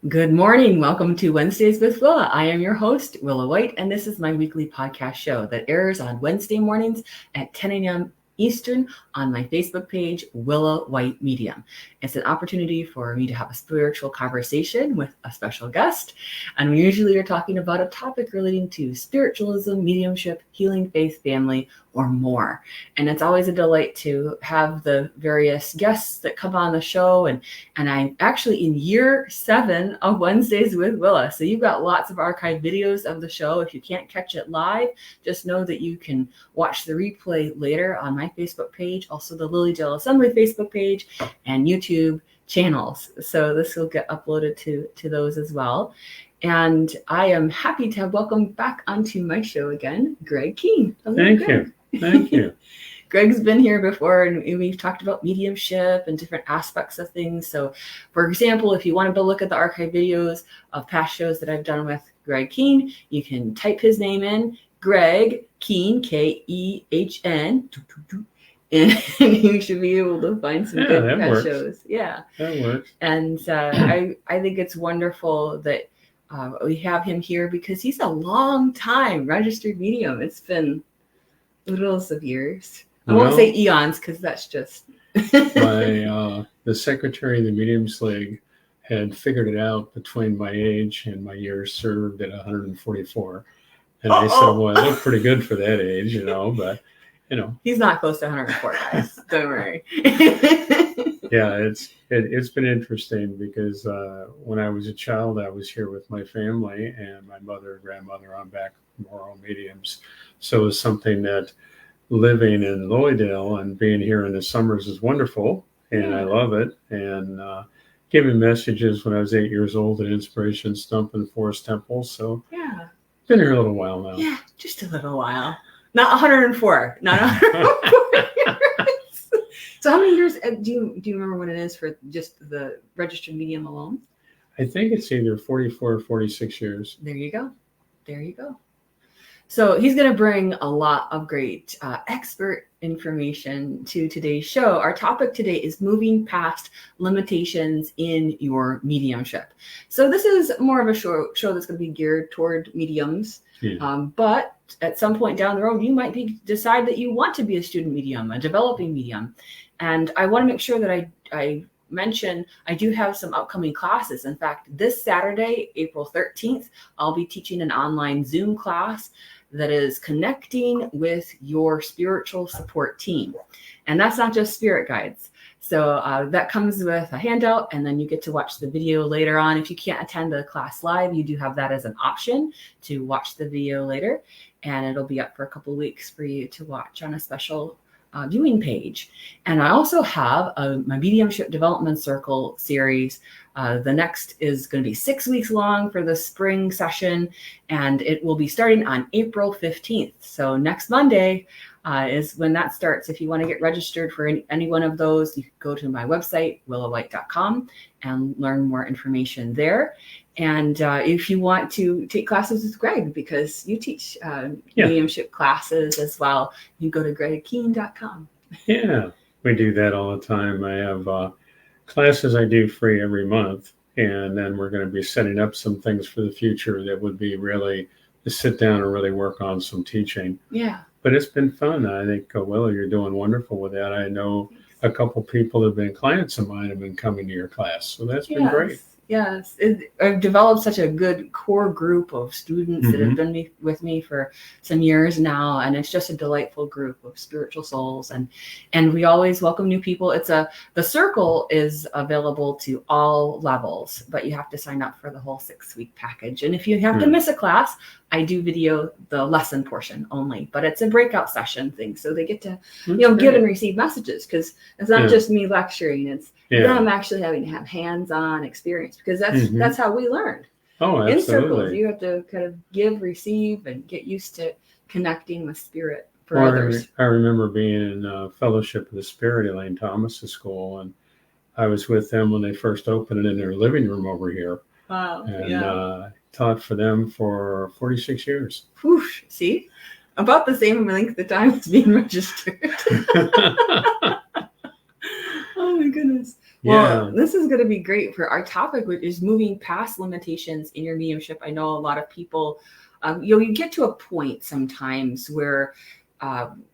Good morning. Welcome to Wednesdays with Willa. I am your host, Willa White, and this is my weekly podcast show that airs on Wednesday mornings at 10 a.m. Eastern on my Facebook page, Willa White Medium. It's an opportunity for me to have a spiritual conversation with a special guest, and we usually are talking about a topic relating to spiritualism, mediumship, healing, faith, family, or more. And it's always a delight to have the various guests that come on the show. And I'm actually in year 7 of Wednesdays with Willa. So you've got lots of archived videos of the show. If you can't catch it live, just know that you can watch the replay later on my Facebook page, also the Lilydale Assembly Facebook page and YouTube channels. So this will get uploaded to those as well. And I am happy to have welcomed back onto my show again, Greg Kehn. Thank you. Thank you. Greg's been here before, and we've talked about mediumship and different aspects of things. So, for example, if you wanted to look at the archive videos of past shows that I've done with Greg Kehn, you can type his name in, Greg Kehn, Kehn, and you should be able to find some good past shows. Yeah, that works. And I think it's wonderful that we have him here because he's a long time registered medium. It's been littles of years. I won't say eons because that's just the secretary of the Mediums League had figured it out between my age and my years served at 144. And I said, well, I look pretty good for that age, but he's not close to 104, guys. Don't worry. Yeah, it's been interesting because when I was a child, I was here with my family and my mother and grandmother on back moral mediums. So it was something that living in Lilydale and being here in the summers is wonderful, and I love it. And giving messages when I was 8 years old at Inspiration Stump in Forest Temple. So been here a little while now. Yeah, just a little while. Not 104. Not 104 years. So how many years do you remember when it is for just the registered medium alone? I think it's either 44 or 46 years. There you go. So he's going to bring a lot of great expert information to today's show. Our topic today is moving past limitations in your mediumship. So this is more of a show that's going to be geared toward mediums. Yeah. But at some point down the road, you might decide that you want to be a student medium, a developing medium. And I want to make sure that I mention I do have some upcoming classes. In fact, this Saturday, April 13th, I'll be teaching an online Zoom class that is connecting with your spiritual support team. And that's not just spirit guides. So that comes with a handout, and then you get to watch the video later on. If you can't attend the class live, you do have that as an option to watch the video later. And it'll be up for a couple of weeks for you to watch on a special viewing page. And I also have my Mediumship Development Circle series. The next is going to be 6 weeks long for the spring session, and it will be starting on April 15th. So next Monday is when that starts. If you want to get registered for any one of those, you can go to my website, willawhite.com, and learn more information there. And if you want to take classes with Greg, because you teach mediumship classes as well, you go to gregkehn.com. Yeah, we do that all the time. I have classes I do free every month, and then we're going to be setting up some things for the future that would be really to sit down and really work on some teaching. Yeah. But it's been fun. I think, Willa, you're doing wonderful with that. I know a couple people that have been clients of mine have been coming to your class, so that's been great. Yes, I've developed such a good core group of students that have been with me for some years now, and it's just a delightful group of spiritual souls. And we always welcome new people. The circle is available to all levels, but you have to sign up for the whole 6-week package. And if you have to miss a class, I do video the lesson portion only, but it's a breakout session thing, so they get to get and receive messages, because it's not just me lecturing; it's them actually having to have hands-on experience, because that's how we learned. Oh, absolutely. In circles, you have to kind of give, receive, and get used to connecting with spirit for others. I remember being in Fellowship of the Spirit at Elaine Thomas's school, and I was with them when they first opened it in their living room over here. Wow! And taught for them for 46 years. Whew, see? About the same length of time as being registered. Oh my goodness. Well, Yeah. this is going to be great for our topic, which is moving past limitations in your mediumship. I know a lot of people, you get to a point sometimes where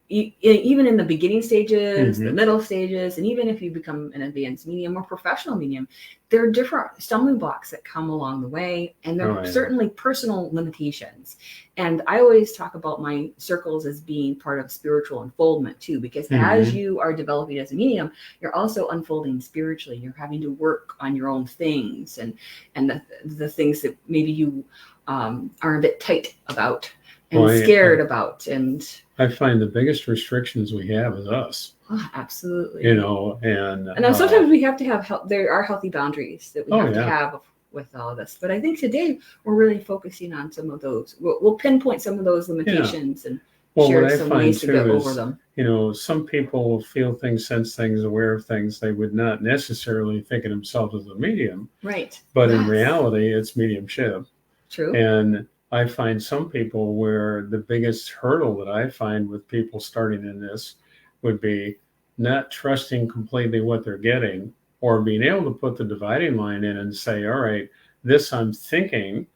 even in the beginning stages, the middle stages, and even if you become an advanced medium or professional medium, there are different stumbling blocks that come along the way, and there are certainly personal limitations. And I always talk about my circles as being part of spiritual unfoldment too, because as you are developing as a medium, you're also unfolding spiritually. You're having to work on your own things and the things that maybe you are a bit tight about and scared about. And I find the biggest restrictions we have is us. Oh, absolutely. You know, and sometimes we have to have there are healthy boundaries that we have to have with all of this. But I think today we're really focusing on some of those. We'll pinpoint some of those limitations and share some ways to get over them. You know, some people feel things, sense things, aware of things they would not necessarily think of themselves as a medium. Right. But in reality, it's mediumship. True. And I find some people where the biggest hurdle that I find with people starting in this would be not trusting completely what they're getting, or being able to put the dividing line in and say, all right, this I'm thinking,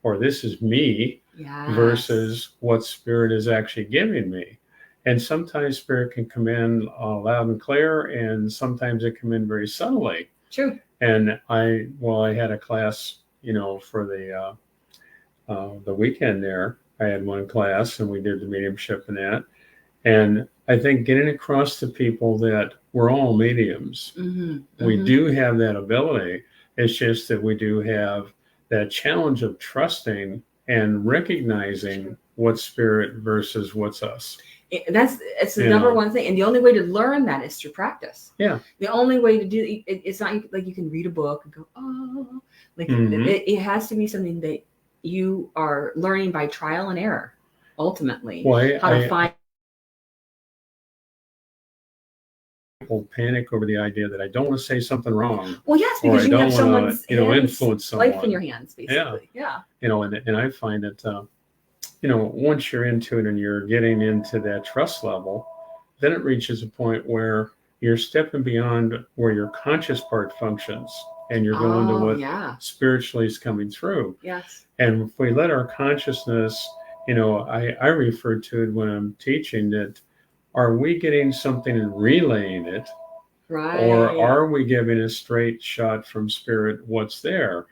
or this is me, versus what spirit is actually giving me. And sometimes spirit can come in loud and clear, and sometimes it come in very subtly. True. And I had a class, you know, for the weekend there. I had one class and we did the mediumship and that. And I think getting across to people that we're all mediums. We do have that ability. It's just that we do have that challenge of trusting and recognizing what's spirit versus what's us. It's the number one thing. And the only way to learn that is through practice. Yeah. The only way to do it's not like you can read a book and go, oh, like it has to be something that you are learning by trial and error, ultimately. How to find. People panic over the idea that I don't want to say something wrong. Well, yes, because you have someone's influence someone. Life in your hands, basically. Yeah. You know, and I find that, you know, once you're into it and you're getting into that trust level, then it reaches a point where you're stepping beyond where your conscious part functions, and you're going to what spiritually is coming through. Yes. And if we let our consciousness, you know, I refer to it when I'm teaching that, are we getting something and relaying it? Right. Or are we giving a straight shot from spirit what's there?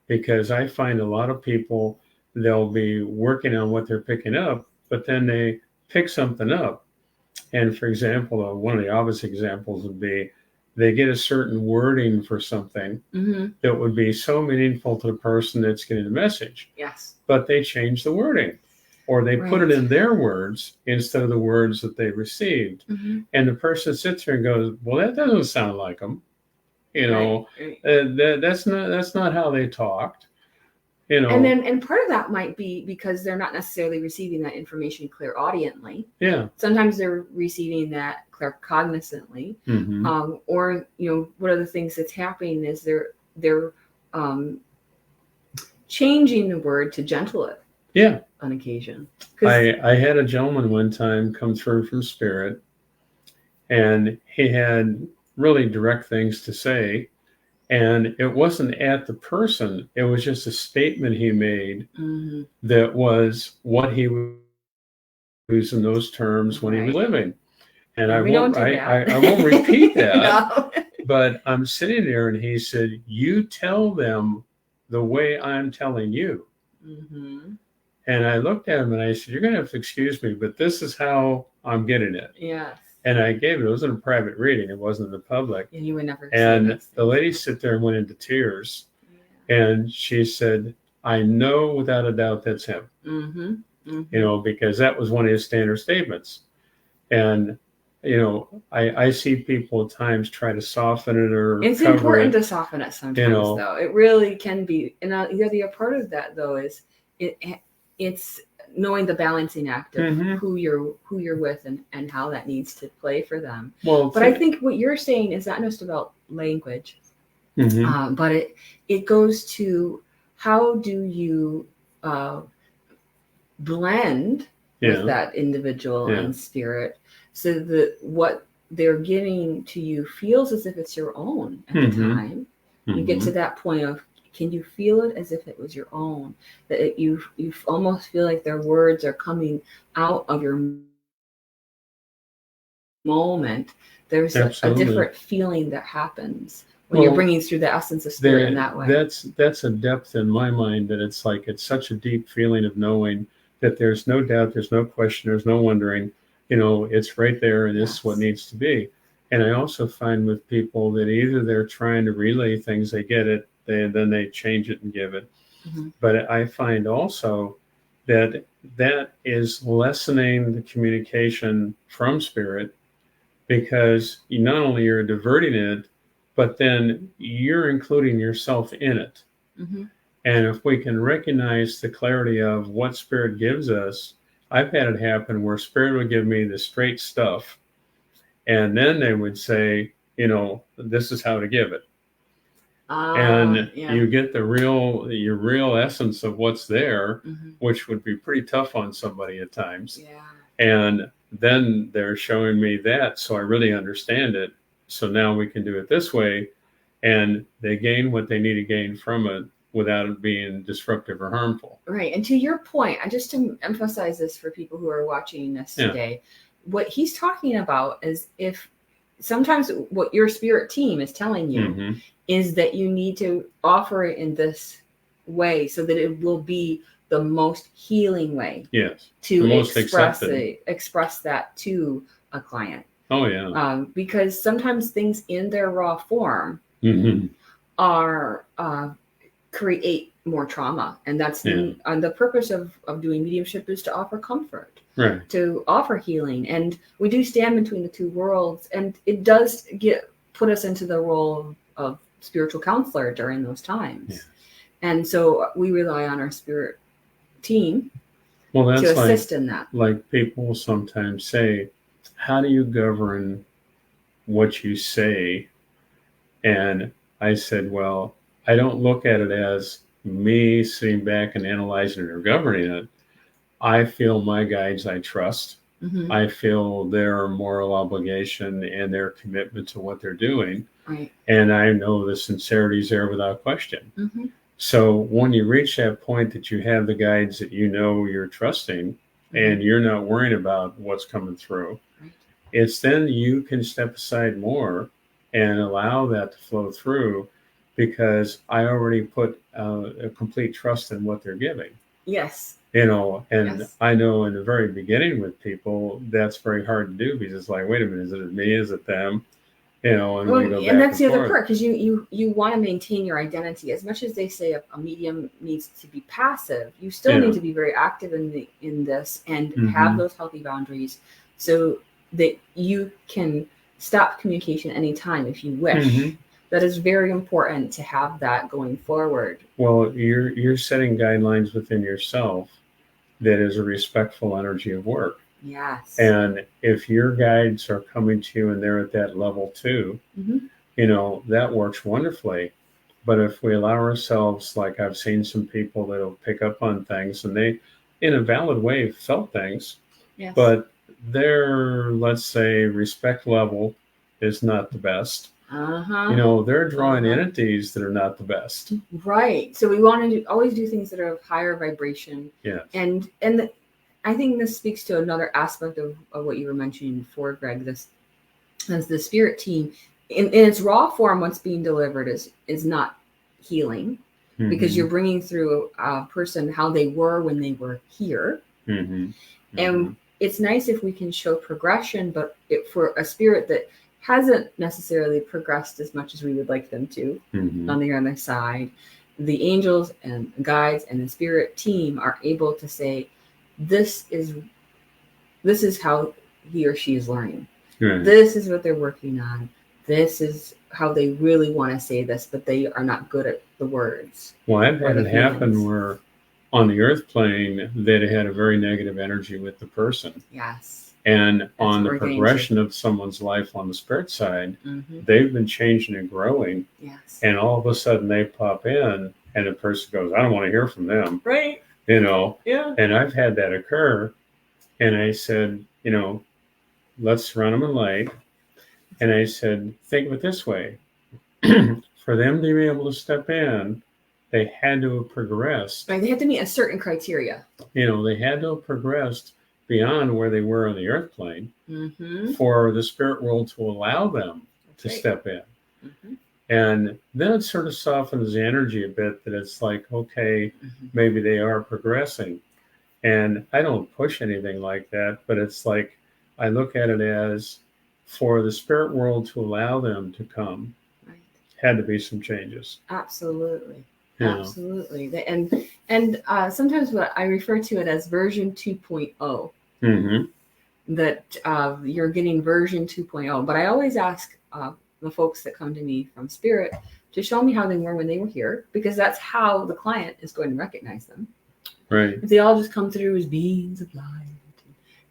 Because I find a lot of people, they'll be working on what they're picking up, but then they pick something up. And for example, one of the obvious examples would be they get a certain wording for something that would be so meaningful to the person that's getting the message. Yes. But they change the wording, or they put it in their words instead of the words that they received. And the person sits there and goes, well, that doesn't sound like them. You know, that's not how they talked. You know, and part of that might be because they're not necessarily receiving that information clairaudiently. Yeah. Sometimes they're receiving that claircognizantly. Or, you know, one of the things that's happening is they're changing the word to gentle it. Yeah. On occasion. I had a gentleman one time come through from spirit, and he had really direct things to say. And it wasn't at the person. It was just a statement he made that was what he was using those terms when he was living. And I won't repeat that. No. But I'm sitting there and he said, you tell them the way I'm telling you. And I looked at him and I said, you're going to have to excuse me, but this is how I'm getting it. Yes. And I gave it. It wasn't a private reading. It wasn't in the public. And you would never. And the lady sit there and went into tears. And she said, I know without a doubt that's him. You know, because that was one of his standard statements. And, you know, I see people at times try to soften it or it's important to soften it sometimes, you know, though. It really can be. And the other part of that, though, is it's knowing the balancing act of who you're with and how that needs to play for them. Well, but I think what you're saying is not just about language, but it goes to how do you blend with that individual and spirit, so that what they're giving to you feels as if it's your own at the time. You get to that point of, can you feel it as if it was your own? That you almost feel like their words are coming out of your moment. There's a different feeling that happens when you're bringing through the essence of spirit in that way. That's a depth in my mind, that it's like, it's such a deep feeling of knowing that there's no doubt, there's no question, there's no wondering, it's right there, and this is what needs to be. And I also find with people that either they're trying to relay things, they get it, then they change it and give it. But I find also that is lessening the communication from spirit, because you not only are diverting it, but then you're including yourself in it. And if we can recognize the clarity of what spirit gives us, I've had it happen where spirit would give me the straight stuff, and then they would say, this is how to give it. And you get your real essence of what's there, which would be pretty tough on somebody at times. And then they're showing me that, so I really understand it. So now we can do it this way, and they gain what they need to gain from it without it being disruptive or harmful. Right. And to your point, and just to emphasize this for people who are watching this today, what he's talking about is, if sometimes what your spirit team is telling you is that you need to offer it in this way so that it will be the most healing way to express that to a client. Because sometimes things in their raw form are create more trauma, and that's the purpose of doing mediumship, is to offer comfort, to offer healing. And we do stand between the two worlds, and it does put us into the role of spiritual counselor during those times. And so we rely on our spirit team to assist in that. Like people sometimes say, how do you govern what you say? And I said, well, I don't look at it as me sitting back and analyzing it or governing it. I feel my guides I trust. I feel their moral obligation and their commitment to what they're doing. And I know the sincerity is there without question. So when you reach that point that you have the guides that you're trusting, and you're not worrying about what's coming through, it's then you can step aside more and allow that to flow through, because I already put a complete trust in what they're giving. And I know in the very beginning with people, that's very hard to do, because it's like, wait a minute, is it me? Is it them? And that's the other part, because you want to maintain your identity. As much as they say a medium needs to be passive, you still need to be very active in this, and have those healthy boundaries, so that you can stop communication anytime if you wish. That is very important to have that going forward. Well, you're setting guidelines within yourself that is a respectful energy of work. And if your guides are coming to you and they're at that level too, that works wonderfully. But if we allow ourselves, like I've seen some people that'll pick up on things, and they, in a valid way, felt things, but their, let's say, respect level is not the best. They're drawing entities that are not the best. So we want to always do things that are of higher vibration. And I think this speaks to another aspect of what you were mentioning before, Greg. This, as the spirit team, in its raw form, what's being delivered is not healing, because you're bringing through a person how they were when they were here. And it's nice if we can show progression, but for a spirit that hasn't necessarily progressed as much as we would like them to, on the other side, the angels and guides and the spirit team are able to say, this is how he or she is learning. This is what they're working on. This is how they really want to say this, but they are not good at the words. Well, I've had it happen where on the earth plane, they had a very negative energy with the person. And on the progression of someone's life on the spirit side, they've been changing and growing. And all of a sudden they pop in, and the person goes, I don't want to hear from them. And I've had that occur. And I said, let's run them in light, And I said, think of it this way. For them to be able to step in, they had to have progressed. Right. They had to meet a certain criteria. They had to have progressed beyond where they were on the earth plane for the spirit world to allow them to step in. And then it sort of softens the energy a bit, that it's like, okay, maybe they are progressing. And I don't push anything like that, but it's like, I look at it as, for the spirit world to allow them to come, had to be some changes. Absolutely. Absolutely. And sometimes what I refer to it as version 2.0. That you're getting version 2.0. But I always ask the folks that come to me from spirit to show me how they were when they were here, because that's how the client is going to recognize them. Right. If they all just come through as beings of light,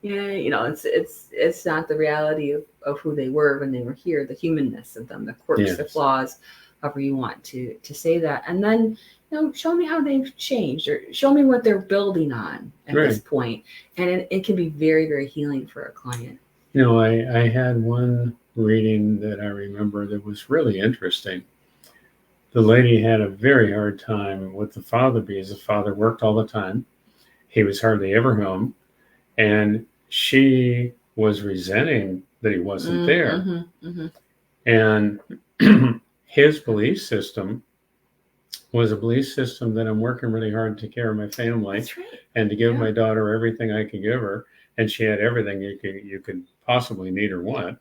it's not the reality of who they were when they were here, the humanness of them, the quirks, the flaws, however you want to say that. And then, show me how they've changed, or show me what they're building on at this point. And it can be very, very healing for a client. I had one reading that I remember that was really interesting. The lady had a very hard time with the father, because the father worked all the time. He was hardly ever home. And she was resenting that he wasn't there. And his belief system was a belief system that I'm working really hard to take care of my family and to give my daughter everything I could give her. And she had everything you could possibly need or want.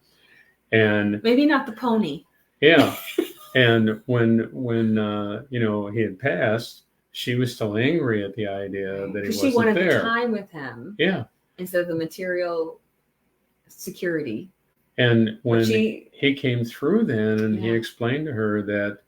And maybe not the pony. Yeah. And when he had passed, she was still angry at the idea that he wasn't there. Because she wanted the time with him. Yeah. Instead of the material security. And when he came through then, and he explained to her that,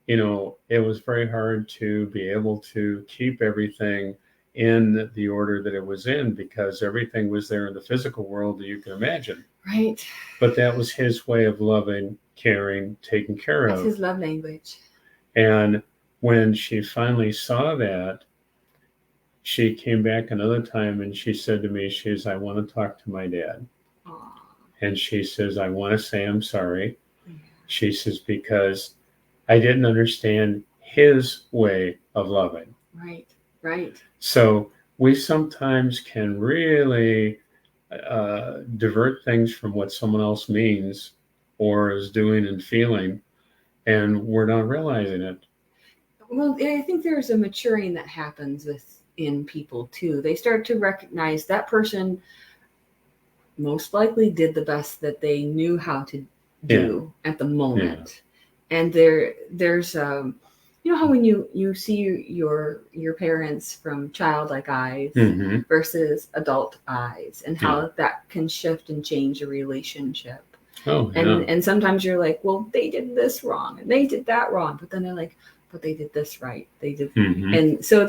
it was very hard to be able to keep everything in the order that it was in, because everything was there in the physical world that you can imagine. Right. But that was his way of loving, caring, taking care of. That's his love language. And when she finally saw that, she came back another time and she said to me, she says, I want to talk to my dad. Aww. And she says, I want to say I'm sorry. Yeah. She says, because I didn't understand his way of loving. Right, right. So we sometimes can really divert things from what someone else means or is doing and feeling, and we're not realizing it. Well, I think there's a maturing that happens within people too. They start to recognize that person most likely did the best that they knew how to do at the moment. Yeah. And there's how when you see your parents from childlike eyes versus adult eyes, and how that can shift and change a relationship. Oh, and sometimes you're like, well, they did this wrong and they did that wrong, but then they're like, but they did this right. They did, and so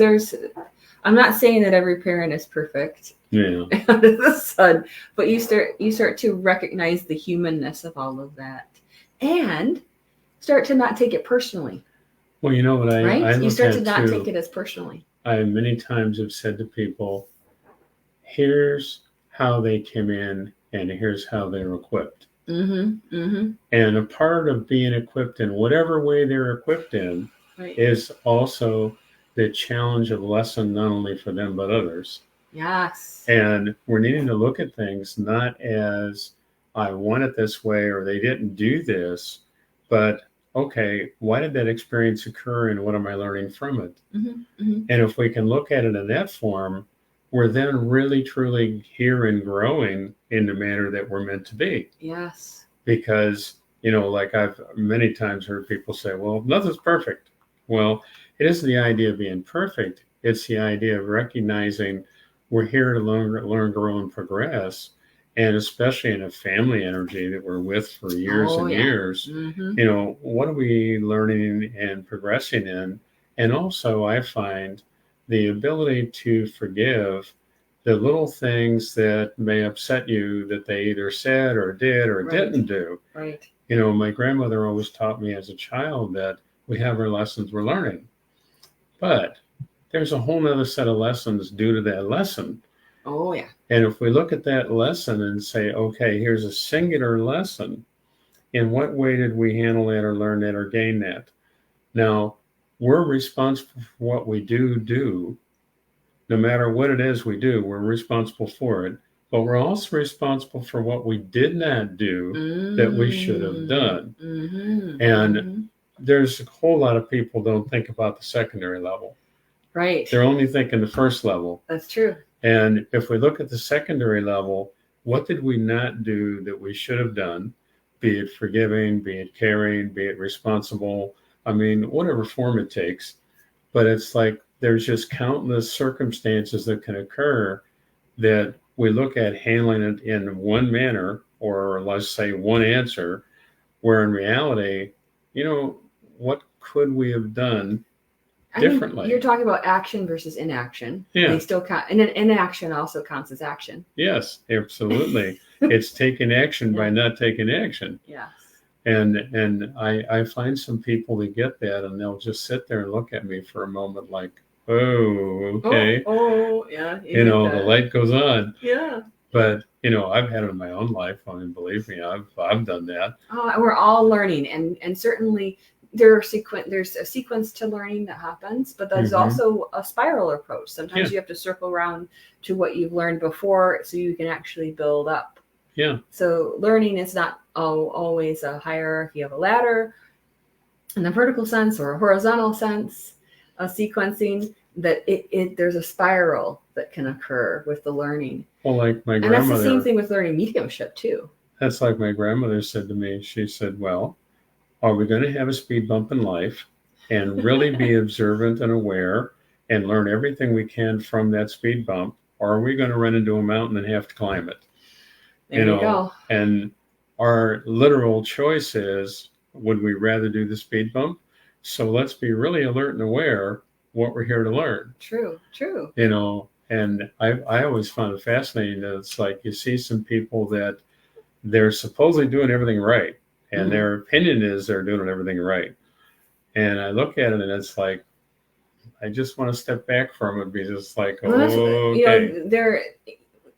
I'm not saying that every parent is perfect under the sun, but you start to recognize the humanness of all of that, and start to not take it personally. Well, you know what you start to not take it as personally. I many times have said to people, here's how they came in and here's how they're equipped. And a part of being equipped in whatever way they're equipped in is also the challenge of lesson, not only for them, but others. Yes. And we're needing to look at things not as I want it this way or they didn't do this, but okay, why did that experience occur and what am I learning from it? And if we can look at it in that form, we're then really, truly here and growing in the manner that we're meant to be. Yes. Because, like I've many times heard people say, well, nothing's perfect. Well, it isn't the idea of being perfect. It's the idea of recognizing we're here to learn, grow, and progress. And especially in a family energy that we're with for years and years, what are we learning and progressing in? And also I find the ability to forgive the little things that may upset you that they either said or did or didn't do. Right. My grandmother always taught me as a child that we have our lessons we're learning, but there's a whole nother set of lessons due to that lesson. Oh, yeah. And if we look at that lesson and say, okay, here's a singular lesson, in what way did we handle that or learn that or gain that? Now, we're responsible for what we do. No matter what it is we do, we're responsible for it. But we're also responsible for what we did not do that we should have done. And there's a whole lot of people don't think about the secondary level. Right. They're only thinking the first level. That's true. And if we look at the secondary level, what did we not do that we should have done? Be it forgiving, be it caring, be it responsible. I mean, whatever form it takes. But it's like there's just countless circumstances that can occur that we look at handling it in one manner, or let's say one answer, where in reality, what could we have done differently? You're talking about action versus inaction. Yeah. They still count, and inaction also counts as action. Yes, absolutely. It's taking action by not taking action. Yes. And I find some people that get that, and they'll just sit there and look at me for a moment like, oh, okay. Oh, yeah. The light goes on. Yeah. But, I've had it in my own life. I mean, believe me, I've done that. Oh, we're all learning. And certainly there's a sequence to learning that happens, but there's also a spiral approach. Sometimes you have to circle around to what you've learned before so you can actually build up. Yeah. So learning is not always a hierarchy of a ladder in a vertical sense or a horizontal sense of sequencing, that there's a spiral that can occur with the learning. Well, like my grandmother. And that's the same thing with learning mediumship too. That's like my grandmother said to me. She said, well, are we going to have a speed bump in life and really be observant and aware and learn everything we can from that speed bump? Or are we going to run into a mountain and have to climb it? There you go. And our literal choice is, would we rather do the speed bump? So let's be really alert and aware what we're here to learn. True. And I always found it fascinating that it's like you see some people that they're supposedly doing everything right. And their opinion is they're doing everything right. And I look at it and it's like, I just want to step back from it because it's like, okay. They're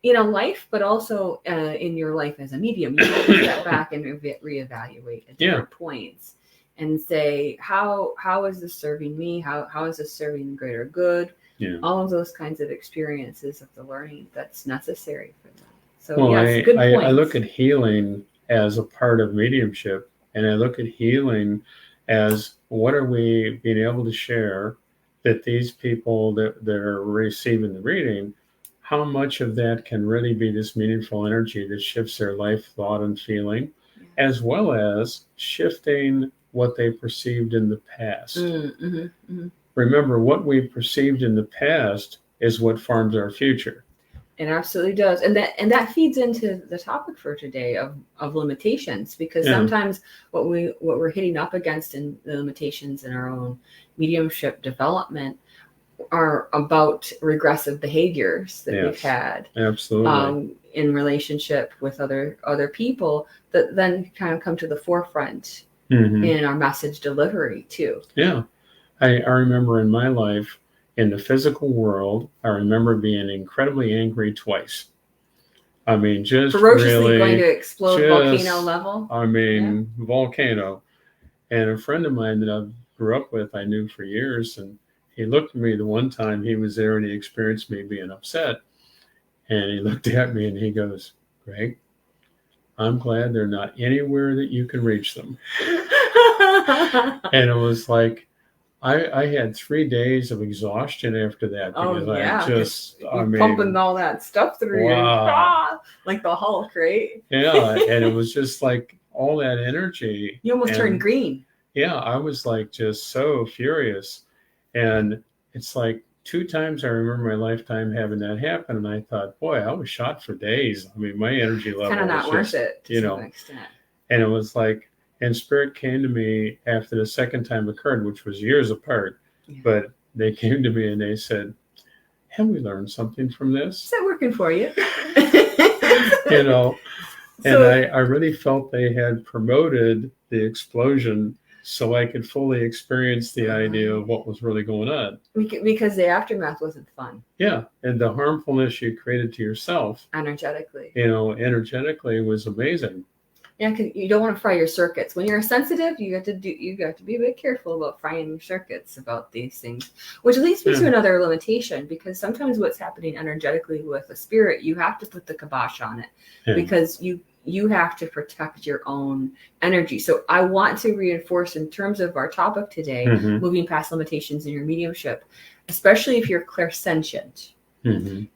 life, but also in your life as a medium, you have to step back and reevaluate at different points and say, how is this serving me? How is this serving the greater good? Yeah. All of those kinds of experiences of the learning that's necessary for them. So good point. I look at healing as a part of mediumship, and I look at healing as what are we being able to share that these people that are receiving the reading, how much of that can really be this meaningful energy that shifts their life, thought, and feeling, as well as shifting what they perceived in the past. Remember, what we perceived in the past is what forms our future. It absolutely does. And that feeds into the topic for today of limitations, because sometimes what we're hitting up against in the limitations in our own mediumship development are about regressive behaviors that we've had. Absolutely. In relationship with other people that then kind of come to the forefront in our message delivery too. Yeah. I remember in my life, in the physical world, I remember being incredibly angry twice. I mean, just ferociously really going to explode volcano level. I mean, volcano. And a friend of mine that I grew up with, I knew for years, and he looked at me the one time he was there and he experienced me being upset. And he looked at me and he goes, Greg, I'm glad they're not anywhere that you can reach them. And it was like, I had 3 days of exhaustion after that because I mean, pumping all that stuff through you, like the Hulk, right? Yeah, and it was just like all that energy. You almost turned green. Yeah, I was like just so furious, and it's like 2 times I remember my lifetime having that happen, and I thought, boy, I was shot for days. I mean, my energy level kind of not was worth it, to some extent. And it was like. And Spirit came to me after the second time occurred, which was years apart. But they came to me and they said, have we learned something from this? Is that working for you? And I really felt they had promoted the explosion so I could fully experience the idea of what was really going on. Because the aftermath wasn't fun. Yeah. And the harmfulness you created to yourself. Energetically. Energetically was amazing. Yeah, because you don't want to fry your circuits. When you're sensitive, you got to be a bit careful about frying your circuits about these things. Which leads me to another limitation, because sometimes what's happening energetically with a spirit, you have to put the kibosh on it because you have to protect your own energy. So I want to reinforce, in terms of our topic today, moving past limitations in your mediumship, especially if you're clairsentient.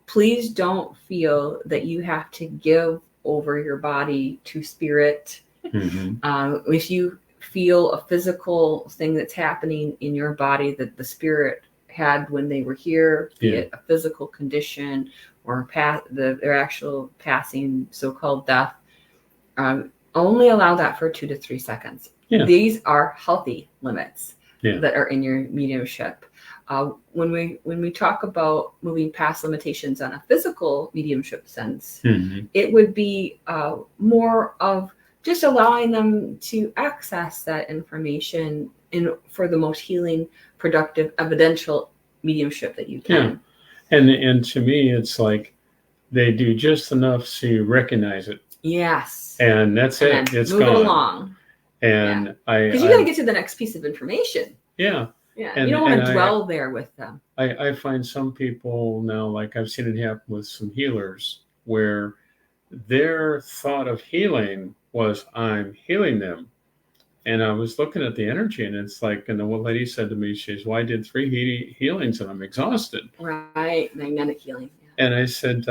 Please don't feel that you have to give over your body to spirit. If you feel a physical thing that's happening in your body that the spirit had when they were here, be it a physical condition or their actual passing, so-called death, only allow that for 2 to 3 seconds. These are healthy limits that are in your mediumship. When we talk about moving past limitations on a physical mediumship sense, it would be more of just allowing them to access that information for the most healing, productive, evidential mediumship that you can. And to me, it's like they do just enough so you recognize it. Yes. And that's it. It's move gone. It along. And because you got to get to the next piece of information. Yeah. You don't want to dwell there with them. I find some people now, like I've seen it happen with some healers, where their thought of healing was, I'm healing them. And I was looking at the energy, and it's like, and the one lady said to me, she says, well, I did 3 healings and I'm exhausted. Right, magnetic healing. And I said,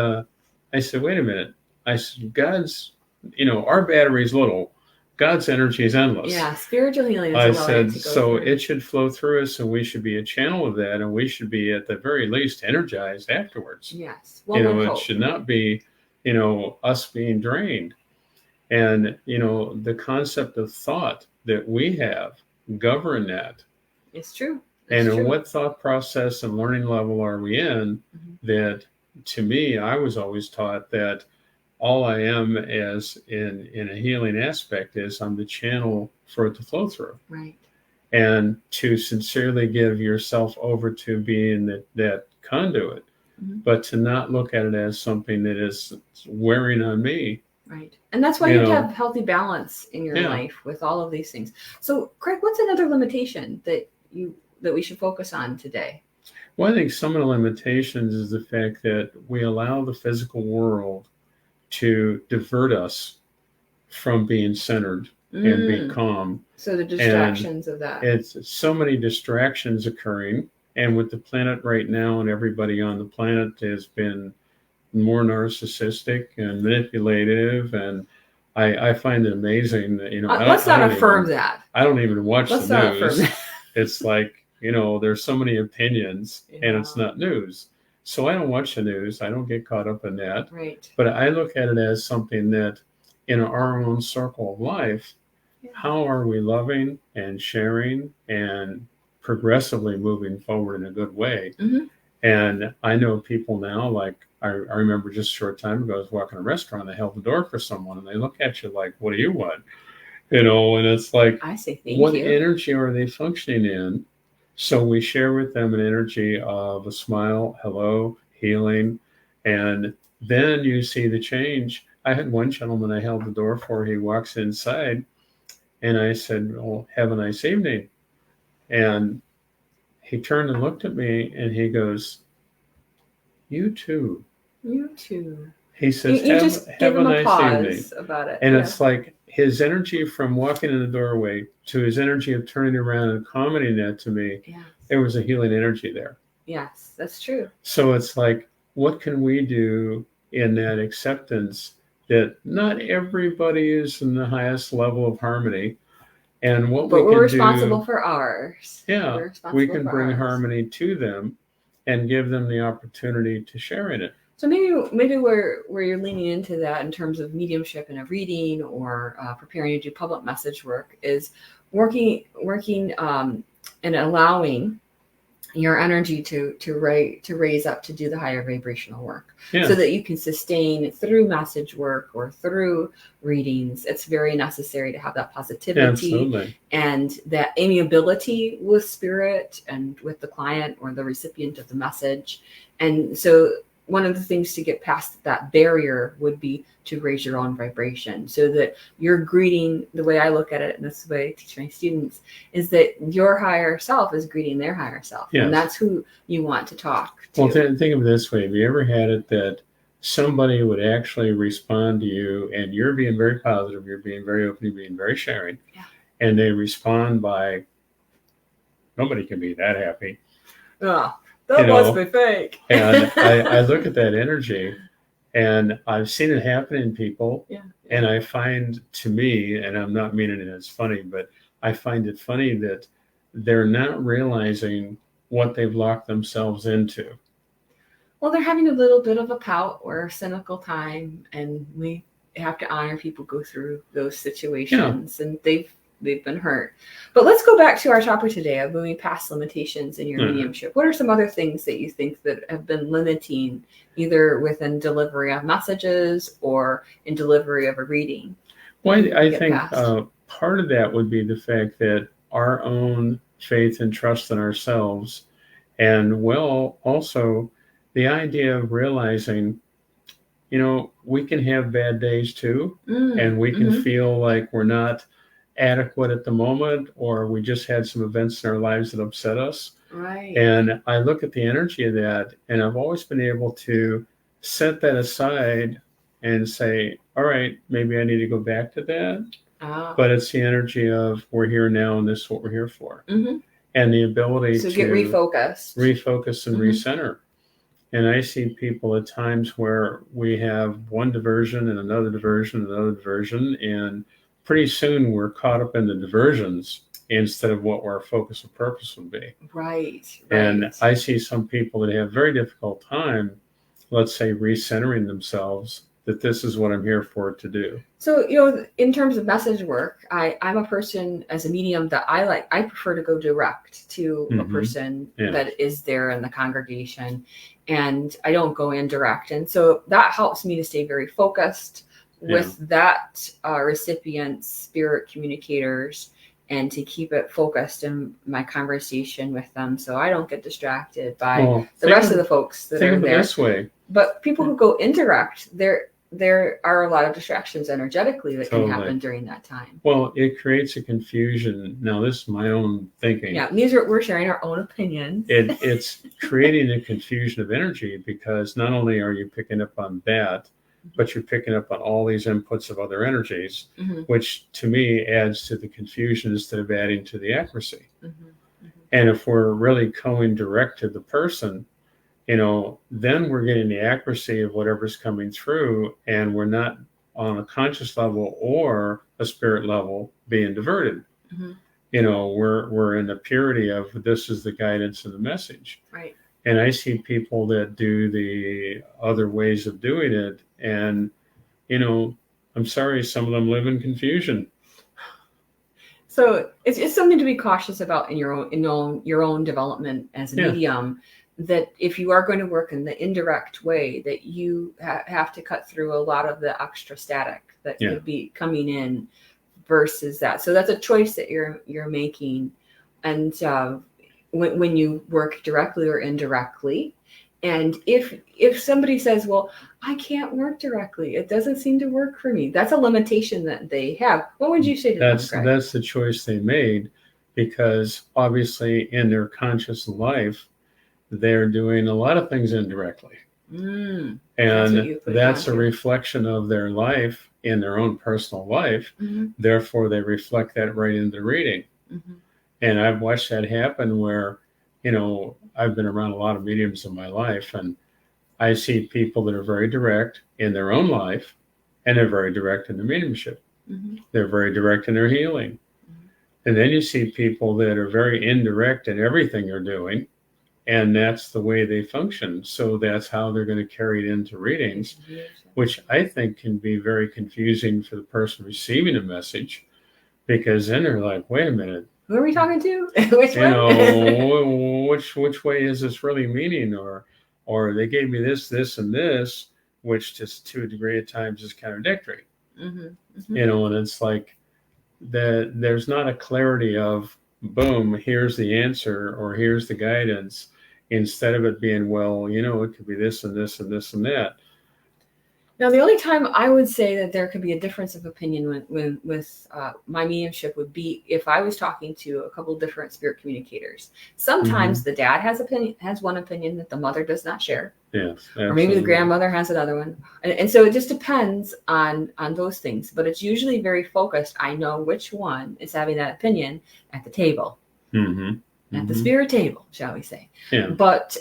wait a minute. I said, God's, our battery's little. God's energy is endless. Yeah, spiritual healing is I said, so it should flow through us, and we should be a channel of that, and we should be at the very least energized afterwards. Yes. It should not be, us being drained. And, the concept of thought that we have govern that. It's true. What thought process and learning level are we in that, to me, I was always taught that all I am as in a healing aspect is I'm the channel for it to flow through. Right. And to sincerely give yourself over to being that conduit, but to not look at it as something that is wearing on me. Right. And that's why you have healthy balance in your life with all of these things. So, Greg, what's another limitation that we should focus on today? Well, I think some of the limitations is the fact that we allow the physical world to divert us from being centered and be calm. So the distractions of that. It's so many distractions occurring. And with the planet right now, and everybody on the planet has been more narcissistic and manipulative. And I find it amazing that, let's not affirm that. I don't even watch the news. It's like, there's so many opinions and it's not news. So I don't watch the news. I don't get caught up in that. Right. But I look at it as something that in our own circle of life, how are we loving and sharing and progressively moving forward in a good way? And I know people now, like I remember just a short time ago, I was walking a restaurant, I held the door for someone and they look at you like, what do you want? And it's like, I say thank what you. energy are they functioning in? So we share with them an energy of a smile, hello, healing, and then you see the change. I had one gentleman I held the door for. He walks inside, and I said, well, have a nice evening. And he turned and looked at me, and he goes, you too. You too. He says, have a nice evening. About it. And it's like his energy from walking in the doorway to his energy of turning around and commenting that to me, there was a healing energy there. Yes, that's true. So it's like, what can we do in that acceptance that not everybody is in the highest level of harmony? And we're responsible for ours. Yeah, we can bring harmony to them and give them the opportunity to share in it. So maybe where you're leaning into that in terms of mediumship and a reading or preparing to do public message work is working and allowing your energy to raise up to do the higher vibrational work, so that you can sustain through message work or through readings. It's very necessary to have that positivity and that amiability with spirit and with the client or the recipient of the message. And so one of the things to get past that barrier would be to raise your own vibration, so that you're greeting, the way I look at it, and this is the way I teach my students, is that your higher self is greeting their higher self. Yes. And that's who you want to talk to. Well, think of it this way. Have you ever had it that somebody would actually respond to you, and you're being very positive, you're being very open, you're being very sharing, and they respond by, nobody can be that happy. Oh, that must be fake. And I look at that energy, and I've seen it happen in people. And I find, to me, and I'm not meaning it as funny, but I find it funny that they're not realizing what they've locked themselves into. Well, they're having a little bit of a pout or a cynical time, and we have to honor people go through those situations, and they've been hurt. But let's go back to our topic today of moving past limitations in your mediumship. What are some other things that you think that have been limiting, either within delivery of messages or in delivery of a reading? Well, I think part of that would be the fact that our own faith and trust in ourselves, and also the idea of realizing, we can have bad days too, and we can feel like we're not adequate at the moment, or we just had some events in our lives that upset us. Right. And I look at the energy of that, and I've always been able to set that aside and say, all right, maybe I need to go back to that. But it's the energy of, we're here now, and this is what we're here for. And the ability to get refocused and recenter. And I see people at times where we have one diversion and another diversion, and pretty soon we're caught up in the diversions instead of what our focus and purpose would be. Right. And I see some people that have very difficult time, let's say, recentering themselves, that this is what I'm here for to do. So, in terms of message work, I'm a person as a medium that I prefer to go direct to a person that is there in the congregation, and I don't go indirect. And so that helps me to stay very focused with that recipient's spirit communicators, and to keep it focused in my conversation with them, so I don't get distracted by the rest of the folks that are there. This way. But people who go indirect, there are a lot of distractions energetically that can happen during that time. Well, it creates a confusion. Now, this is my own thinking. Yeah, we're sharing our own opinions. It's creating a confusion of energy, because not only are you picking up on that, but you're picking up on all these inputs of other energies, which to me adds to the confusion instead of adding to the accuracy. And if we're really going direct to the person, then we're getting the accuracy of whatever's coming through, and we're not on a conscious level or a spirit level being diverted. We're in the purity of, this is the guidance of the message. Right. And I see people that do the other ways of doing it, and I'm sorry, some of them live in confusion. So it's something to be cautious about in your own development as a medium, that if you are going to work in the indirect way, that you have to cut through a lot of the extra static that could be coming in versus that. So that's a choice that you're making. And when you work directly or indirectly, and if somebody says, well, I can't work directly, it doesn't seem to work for me, that's a limitation that they have. What would you say to them, Greg? That's the choice they made, because obviously in their conscious life, they're doing a lot of things indirectly. And that's a reflection of their life in their own personal life. Therefore, they reflect that right into the reading. And I've watched that happen where, I've been around a lot of mediums in my life, and I see people that are very direct in their own life, and they're very direct in their mediumship. They're very direct in their healing. And then you see people that are very indirect in everything they're doing, and that's the way they function. So that's how they're going to carry it into readings, which I think can be very confusing for the person receiving a message, because then they're like, wait a minute, who are we talking to? Which one? which way is this really meaning? Or they gave me this, and this, which just to a degree at times is contradictory. And it's like there's not a clarity of, boom, here's the answer, or here's the guidance. instead of it being, well, it could be this and this and this and that. Now, the only time I would say that there could be a difference of opinion with my mediumship would be if I was talking to a couple different spirit communicators. Sometimes the dad has one opinion that the mother does not share. Yes, absolutely. Or maybe the grandmother has another one. And so it just depends on those things. But it's usually very focused. I know which one is having that opinion at the table. At the spirit table, shall we say. Yeah. But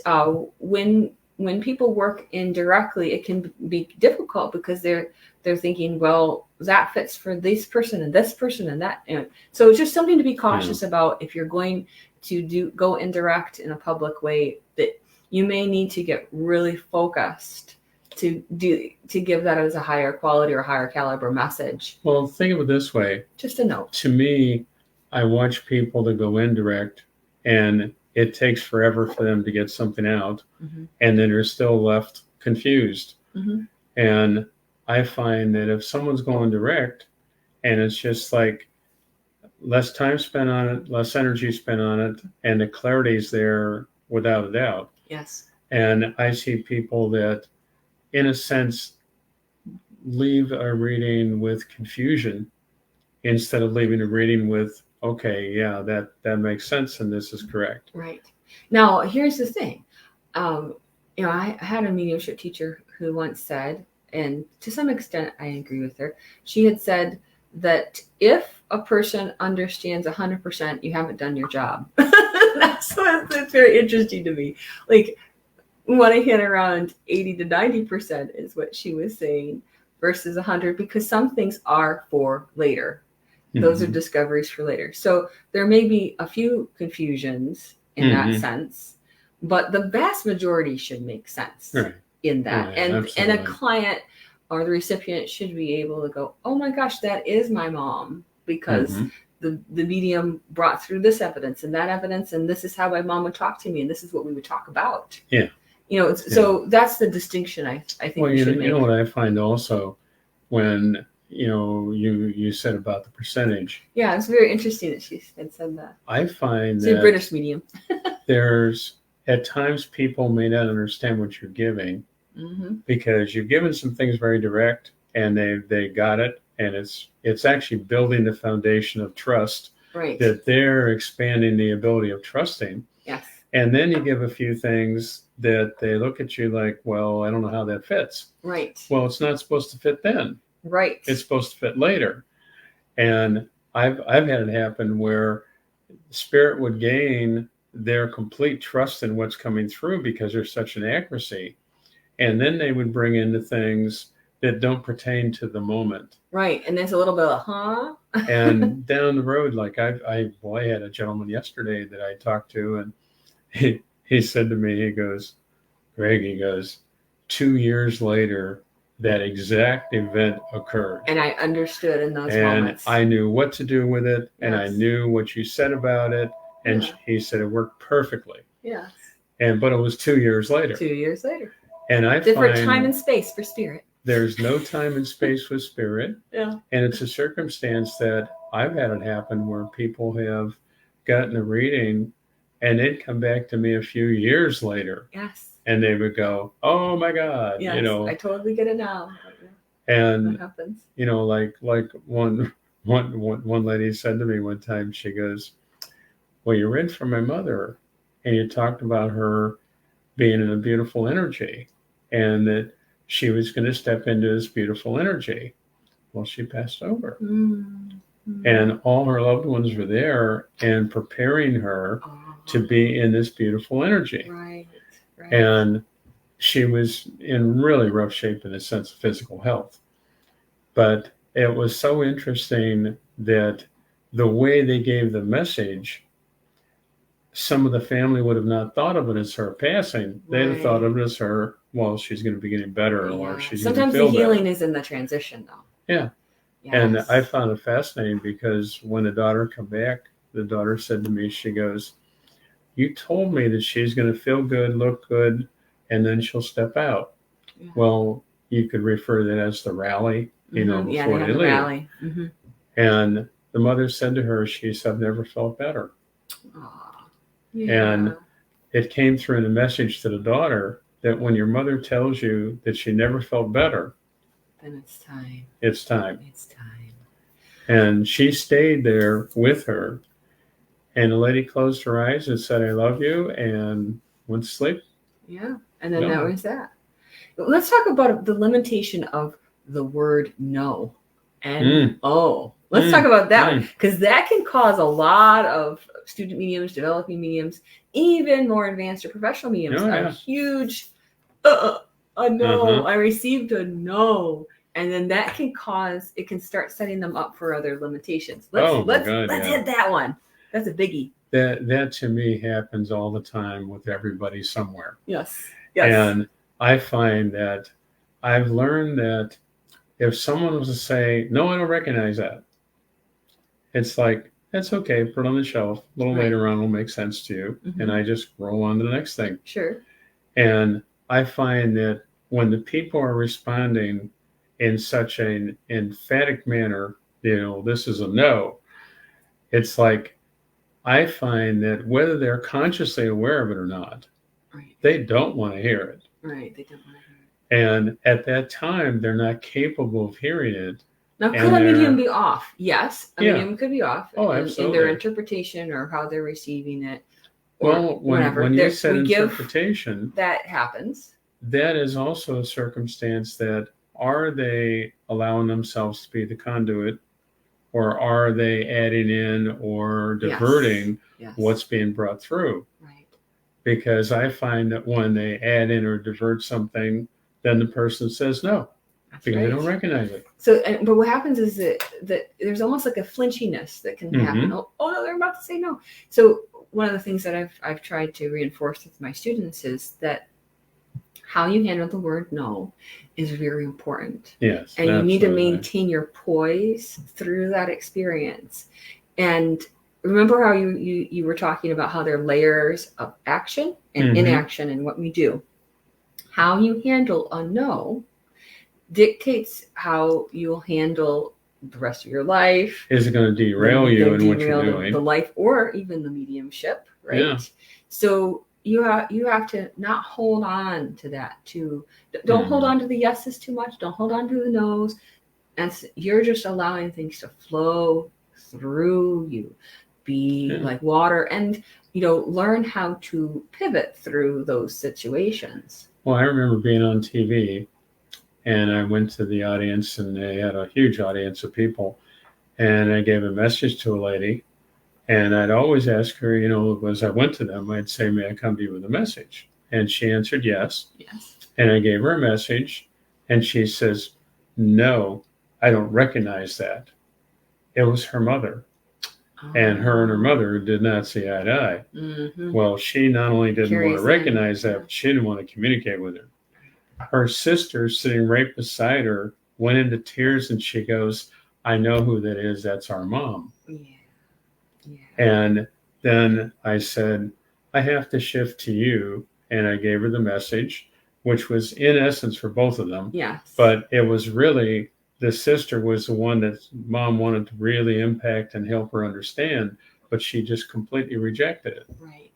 when people work indirectly, it can be difficult because they're thinking, well, that fits for this person and this person and that. So it's just something to be cautious about if you're going to go indirect in a public way, that you may need to get really focused to give that as a higher quality or higher caliber message. Well, think of it this way. Just a note. To me, I watch people that go indirect, and it takes forever for them to get something out, and then they're still left confused. And I find that if someone's going direct, and it's just like less time spent on it, less energy spent on it, and the clarity's there without a doubt. Yes. And I see people that, in a sense, leave a reading with confusion instead of leaving a reading with, okay, yeah, that makes sense, and this is correct. Right. Now, here's the thing. I had a mediumship teacher who once said, and to some extent I agree with her, she had said that if a person understands 100%, you haven't done your job. That's very interesting to me. Like, when I hit around 80 to 90% is what she was saying versus 100, because some things are for later. Those are discoveries for later. So there may be a few confusions in that sense, but the vast majority should make sense in that. And a client or the recipient should be able to go, oh my gosh, that is my mom, because the medium brought through this evidence and that evidence, and this is how my mom would talk to me, and this is what we would talk about. Yeah. So that's the distinction I think we should make. You know what I find also when you said about the percentage. Yeah, it's very interesting that she had said that. I find it's a British medium. There's at times people may not understand what you're giving because you've given some things very direct, and they got it, and it's actually building the foundation of trust. Right. That they're expanding the ability of trusting. Yes. And then you give a few things that they look at you like, well, I don't know how that fits. Right. Well, it's not supposed to fit then. Right. It's supposed to fit later. And I've had it happen where spirit would gain their complete trust in what's coming through because there's such an accuracy. And then they would bring in the things that don't pertain to the moment. Right. And there's a little bit of, And down the road, like I had a gentleman yesterday that I talked to, and he said to me, he goes, Greg, 2 years later, that exact event occurred. And I understood in those moments. And I knew what to do with it, and I knew what you said about it. And he said it worked perfectly. Yes. But it was 2 years later. 2 years later. And I different find time and space for spirit. There's no time and space with spirit. Yeah. And it's a circumstance that I've had it happen where people have gotten a reading and they'd come back to me a few years later. Yes. And they would go, oh my God. Yes, I totally get it now. And that happens. Like one lady said to me one time, she goes, well, you read for my mother and you talked about her being in a beautiful energy and that she was going to step into this beautiful energy. Well, she passed over. And all her loved ones were there and preparing her to be in this beautiful energy. Right. And she was in really rough shape in the sense of physical health. But it was so interesting that the way they gave the message, some of the family would have not thought of it as her passing. They'd have thought of it as her, well, she's going to be getting better, or she's going to feel better. Sometimes the healing is in the transition, though. Yeah. Yes. And I found it fascinating because when the daughter came back, the daughter said to me, she goes, you told me that she's going to feel good, look good, and then she'll step out. Yeah. Well, you could refer to that as the rally, before they leave. Rally. And the mother said to her, she said, I've never felt better. Yeah. it came through in a message to the daughter that when your mother tells you that she never felt better, then it's time. It's time. It's time. And she stayed there with her. And the lady closed her eyes and said, I love you, and went to sleep. Yeah. And then that was that. But let's talk about the limitation of the word no. And let's talk about that one, because that can cause a lot of student mediums, developing mediums, even more advanced or professional mediums. A huge a no. I received a no. And then that can start setting them up for other limitations. Let's hit that one. That's a biggie. That to me happens all the time with everybody somewhere. Yes. And I find that I've learned that if someone was to say, no, I don't recognize that, it's like, that's okay, put it on the shelf. A little later on, it'll make sense to you. And I just roll on to the next thing. Sure. And I find that when the people are responding in such an emphatic manner, this is a no, it's like, I find that whether they're consciously aware of it or not, they don't want to hear it. Right, they don't want to hear it. And at that time, they're not capable of hearing it. Now, could a medium be off? Yes, a medium could be off in their interpretation or how they're receiving it. Well, when you said interpretation, that happens. That is also a circumstance that, are they allowing themselves to be the conduit, or are they adding in or diverting what's being brought through? Right. Because I find that when they add in or divert something, then the person says no. Because they don't recognize it. So, but what happens is that there's almost like a flinchiness that can happen. Oh no, they're about to say no. So one of the things that I've tried to reinforce with my students is that how you handle the word no is very important. Yes, and you need to maintain your poise through that experience. And remember how you were talking about how there are layers of action and inaction in what we do. How you handle a no dictates how you'll handle the rest of your life. Is it going to derail you in what you're doing? The life or even the mediumship, right? Yeah. So you have to not hold on to that. Don't hold on to the yeses too much. Don't hold on to the nos. And you're just allowing things to flow through you. Be like water, and learn how to pivot through those situations. Well, I remember being on TV. And I went to the audience, and they had a huge audience of people. And I gave a message to a lady. And I'd always ask her, as I went to them, I'd say, may I come to you with a message? And she answered yes. Yes. And I gave her a message. And she says, no, I don't recognize that. It was her mother. And her and her mother did not see eye to eye. Mm-hmm. Well, she not only didn't want to recognize that, but she didn't want to communicate with her. Her sister, sitting right beside her, went into tears, and she goes, I know who that is. That's our mom. Yeah. And then I said, I have to shift to you. And I gave her the message, which was in essence for both of them. Yes. But it was really, the sister was the one that mom wanted to really impact and help her understand, but she just completely rejected it. Right.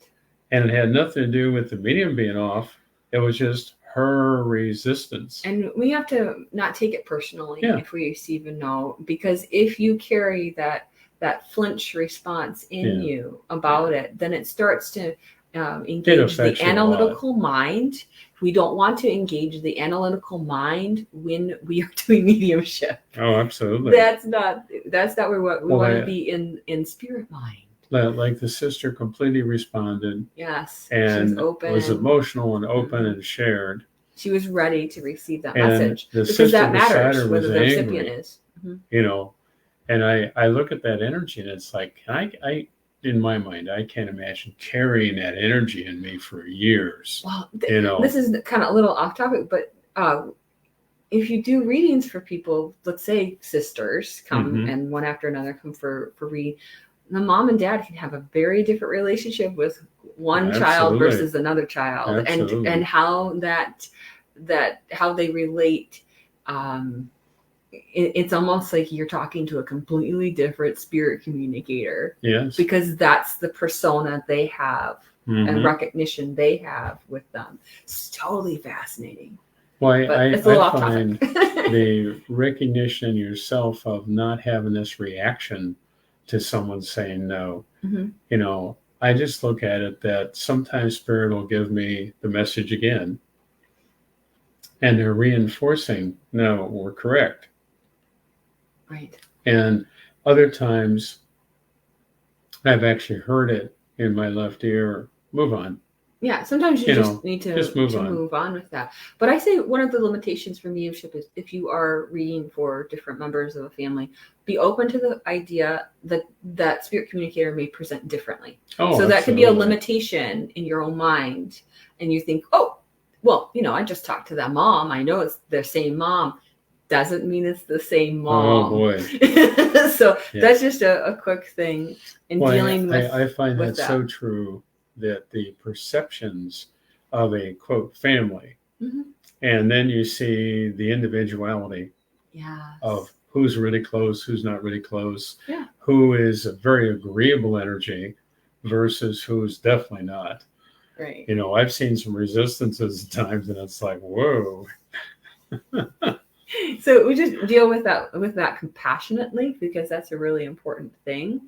And it had nothing to do with the medium being off. It was just her resistance. And we have to not take it personally if we receive a no, because if you carry that flinch response in you about it, then it starts to engage the analytical mind. We don't want to engage the analytical mind when we are doing mediumship. Oh, absolutely. That's not where we want to be in spirit mind. Like the sister completely responded. Yes. And was emotional and open and shared. She was ready to receive that message. Because that matters whether the recipient is. Mm-hmm. And I look at that energy, and it's like, I in my mind, I can't imagine carrying that energy in me for years. Well, this is kind of a little off topic, but if you do readings for people, let's say sisters come and one after another come for reading, the mom and dad can have a very different relationship with one child versus another child. Absolutely. and how how they relate. It's almost like you're talking to a completely different spirit communicator. Yes. Because that's the persona they have and recognition they have with them. It's totally fascinating. Well, I topic. find the recognition in yourself of not having this reaction to someone saying no. I just look at it that sometimes Spirit will give me the message again, and they're reinforcing, no, we're correct. Right. And other times I've actually heard it in my left ear, move on. Yeah, sometimes you just need to move on with that. But I say one of the limitations for mediumship is if you are reading for different members of a family, be open to the idea that spirit communicator may present differently. So that could be a limitation in your own mind. And you think, oh, well, I just talked to that mom. I know it's the same mom. Doesn't mean it's the same mom. Oh, boy. So that's just a quick thing in dealing with I find that so true. That the perceptions of a quote family, and then you see the individuality of who's really close, who's not really close, who is a very agreeable energy versus who's definitely not. Right. I've seen some resistances at times, and it's like, whoa. So we just deal with that compassionately, because that's a really important thing,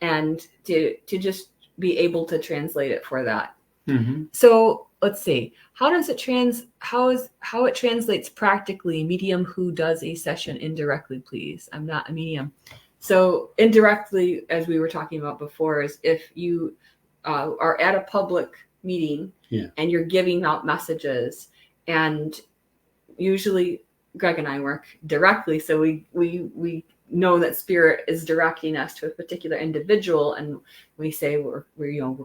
and to just be able to translate it for that. So let's see, how it translates practically. Medium who does a session indirectly, please. I'm not a medium. So indirectly, as we were talking about before, is if you are at a public meeting and you're giving out messages, and usually Greg and I work directly, so we know that spirit is directing us to a particular individual, and we say we're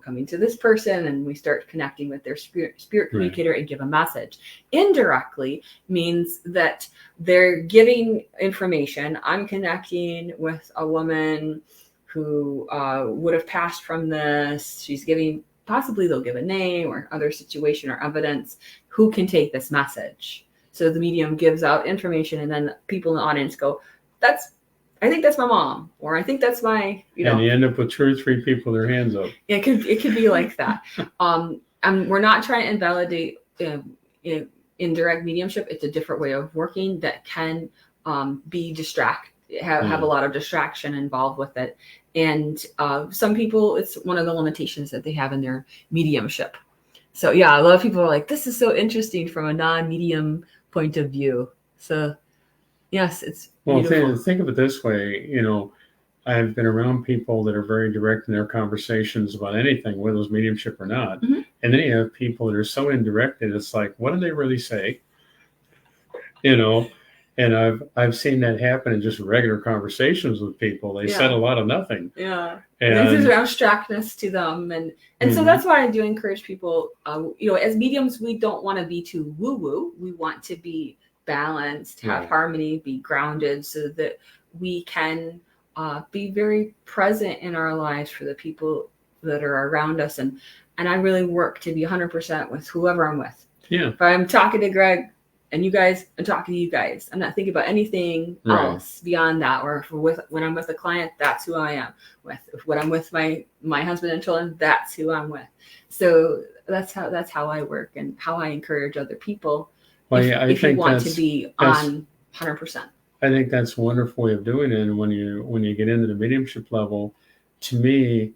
coming to this person, and we start connecting with their spirit communicator and give a message. Indirectly means that they're giving information. I'm connecting with a woman who would have passed from this. She's giving, possibly they'll give a name or other situation or evidence who can take this message. So the medium gives out information, and then people in the audience go, I think that's my mom, or I think that's my, And you end up with 2 or 3 people with their hands up. It could be like that. And we're not trying to invalidate indirect mediumship. It's a different way of working that can be have a lot of distraction involved with it. And some people, it's one of the limitations that they have in their mediumship. So a lot of people are like, this is so interesting from a non-medium point of view. So yes, it's beautiful. Think of it this way. I've been around people that are very direct in their conversations about anything, whether it's mediumship or not. And then you have people that are so indirect that it's like, what do they really say? And I've seen that happen in just regular conversations with people. They said a lot of nothing. Yeah. And there's abstractness to them. And so that's why I do encourage people, as mediums, we don't want to be too woo-woo. We want to be balanced, have harmony, be grounded, so that we can be very present in our lives for the people that are around us. And I really work to be 100% with whoever I'm with. Yeah. If I'm talking to Greg and you guys, I'm talking to you guys. I'm not thinking about anything else beyond that. Or when I'm with a client, that's who I am with. When I'm with my husband and children, that's who I'm with. So that's how I work and how I encourage other people. If you want to be on 100%. I think that's a wonderful way of doing it. And when you get into the mediumship level, to me,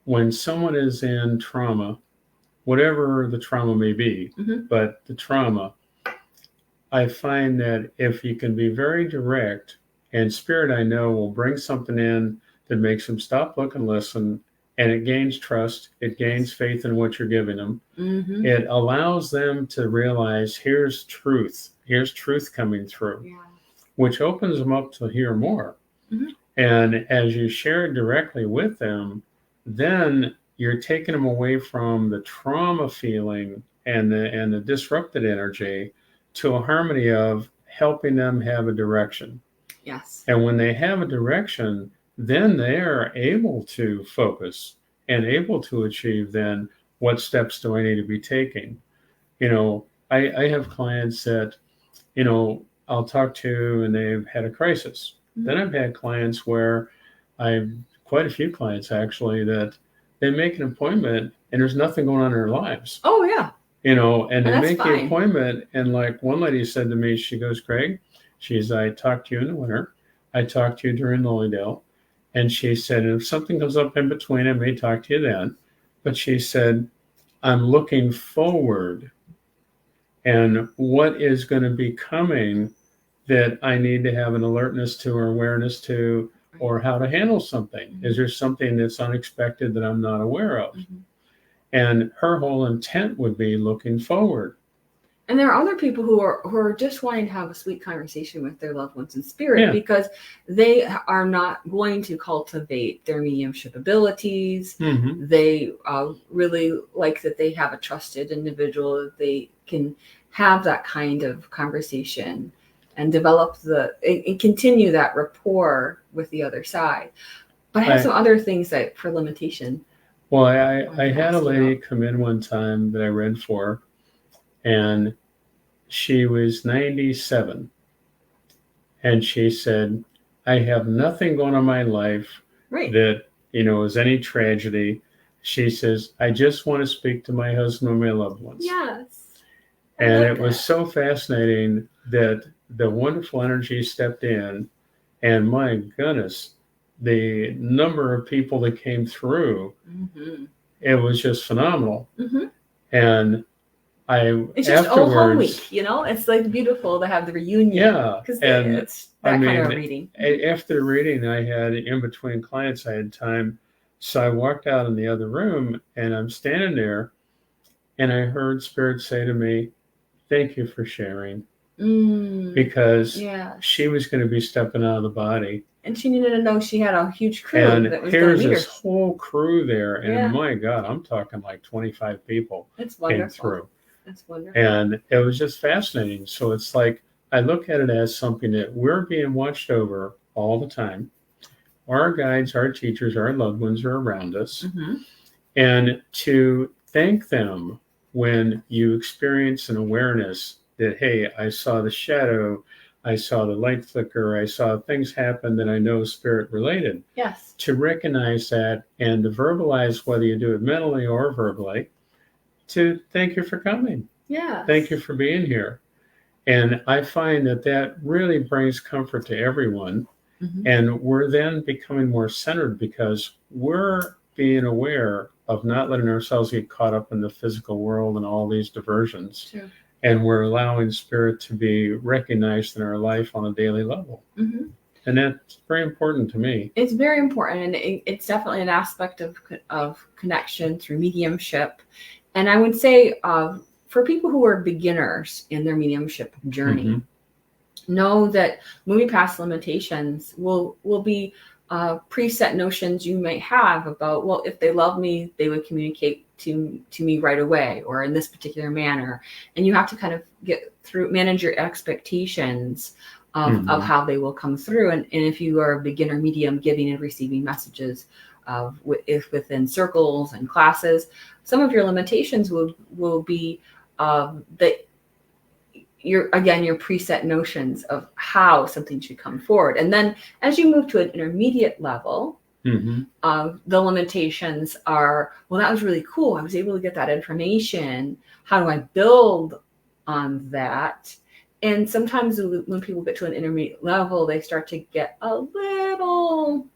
when someone is in trauma, whatever the trauma may be, but the trauma, I find that if you can be very direct, and spirit, I know, will bring something in that makes them stop, look, and listen, and it gains trust. It gains faith in what you're giving them. It allows them to realize here's truth. Here's truth coming through, which opens them up to hear more. And as you share it directly with them, then you're taking them away from the trauma feeling and the disrupted energy to a harmony of helping them have a direction. Yes. And when they have a direction, then they're able to focus and able to achieve then what steps do I need to be taking. I have clients that, I'll talk to and they've had a crisis. Then I've had clients where quite a few clients actually, that they make an appointment and there's nothing going on in their lives. Oh, yeah. And they that's make the fine. appointment. And like one lady said to me, she goes, Greg, I talked to you in the winter. I talked to you during Lilydale. And she said, if something comes up in between, I may talk to you then. But she said, I'm looking forward and what is going to be coming that I need to have an alertness to or awareness to, or how to handle something. Is there something that's unexpected that I'm not aware of? And her whole intent would be looking forward. And there are other people who are just wanting to have a sweet conversation with their loved ones in spirit, because they are not going to cultivate their mediumship abilities. They really like that they have a trusted individual that they can have that kind of conversation and develop and continue that rapport with the other side. But I have some other things that for limitation. Well, I had a lady come in one time that I read for, and she was 97. And she said, I have nothing going on in my life that, is any tragedy. She says, I just want to speak to my husband and my loved ones. Yes. And it was so fascinating that the wonderful energy stepped in, and my goodness, the number of people that came through, it was just phenomenal. And it's just home week, it's like beautiful to have the reunion. Yeah. Because it's that kind of a reading. After the reading, I had in between clients, I had time. So I walked out in the other room and I'm standing there and I heard Spirit say to me, thank you for sharing. Because she was going to be stepping out of the body. And she needed to know she had a huge crew and that was here's going to meet this whole crew there. And my God, I'm talking like 25 people came through. That's wonderful. And it was just fascinating. So it's like, I look at it as something that we're being watched over all the time. Our guides, our teachers, our loved ones are around us. And to thank them when you experience an awareness that, hey, I saw the shadow, I saw the light flicker, I saw things happen that I know spirit related. Yes. To recognize that and to verbalize, whether you do it mentally or verbally, to thank you for coming. Yeah. Thank you for being here. And I find that really brings comfort to everyone. And we're then becoming more centered because we're being aware of not letting ourselves get caught up in the physical world and all these diversions. True. And we're allowing spirit to be recognized in our life on a daily level. And that's very important to me. It's very important. And it's definitely an aspect of connection through mediumship. And I would say for people who are beginners in their mediumship journey, know that moving past limitations will be preset notions you might have about, well, if they love me, they would communicate to me right away or in this particular manner. And you have to kind of manage your expectations of how they will come through. And if you are a beginner medium, giving and receiving messages if within circles and classes, some of your limitations will be that your preset notions of how something should come forward. And then as you move to an intermediate level, the limitations are, well, that was really cool. I was able to get that information. How do I build on that? And sometimes when people get to an intermediate level, they start to get a little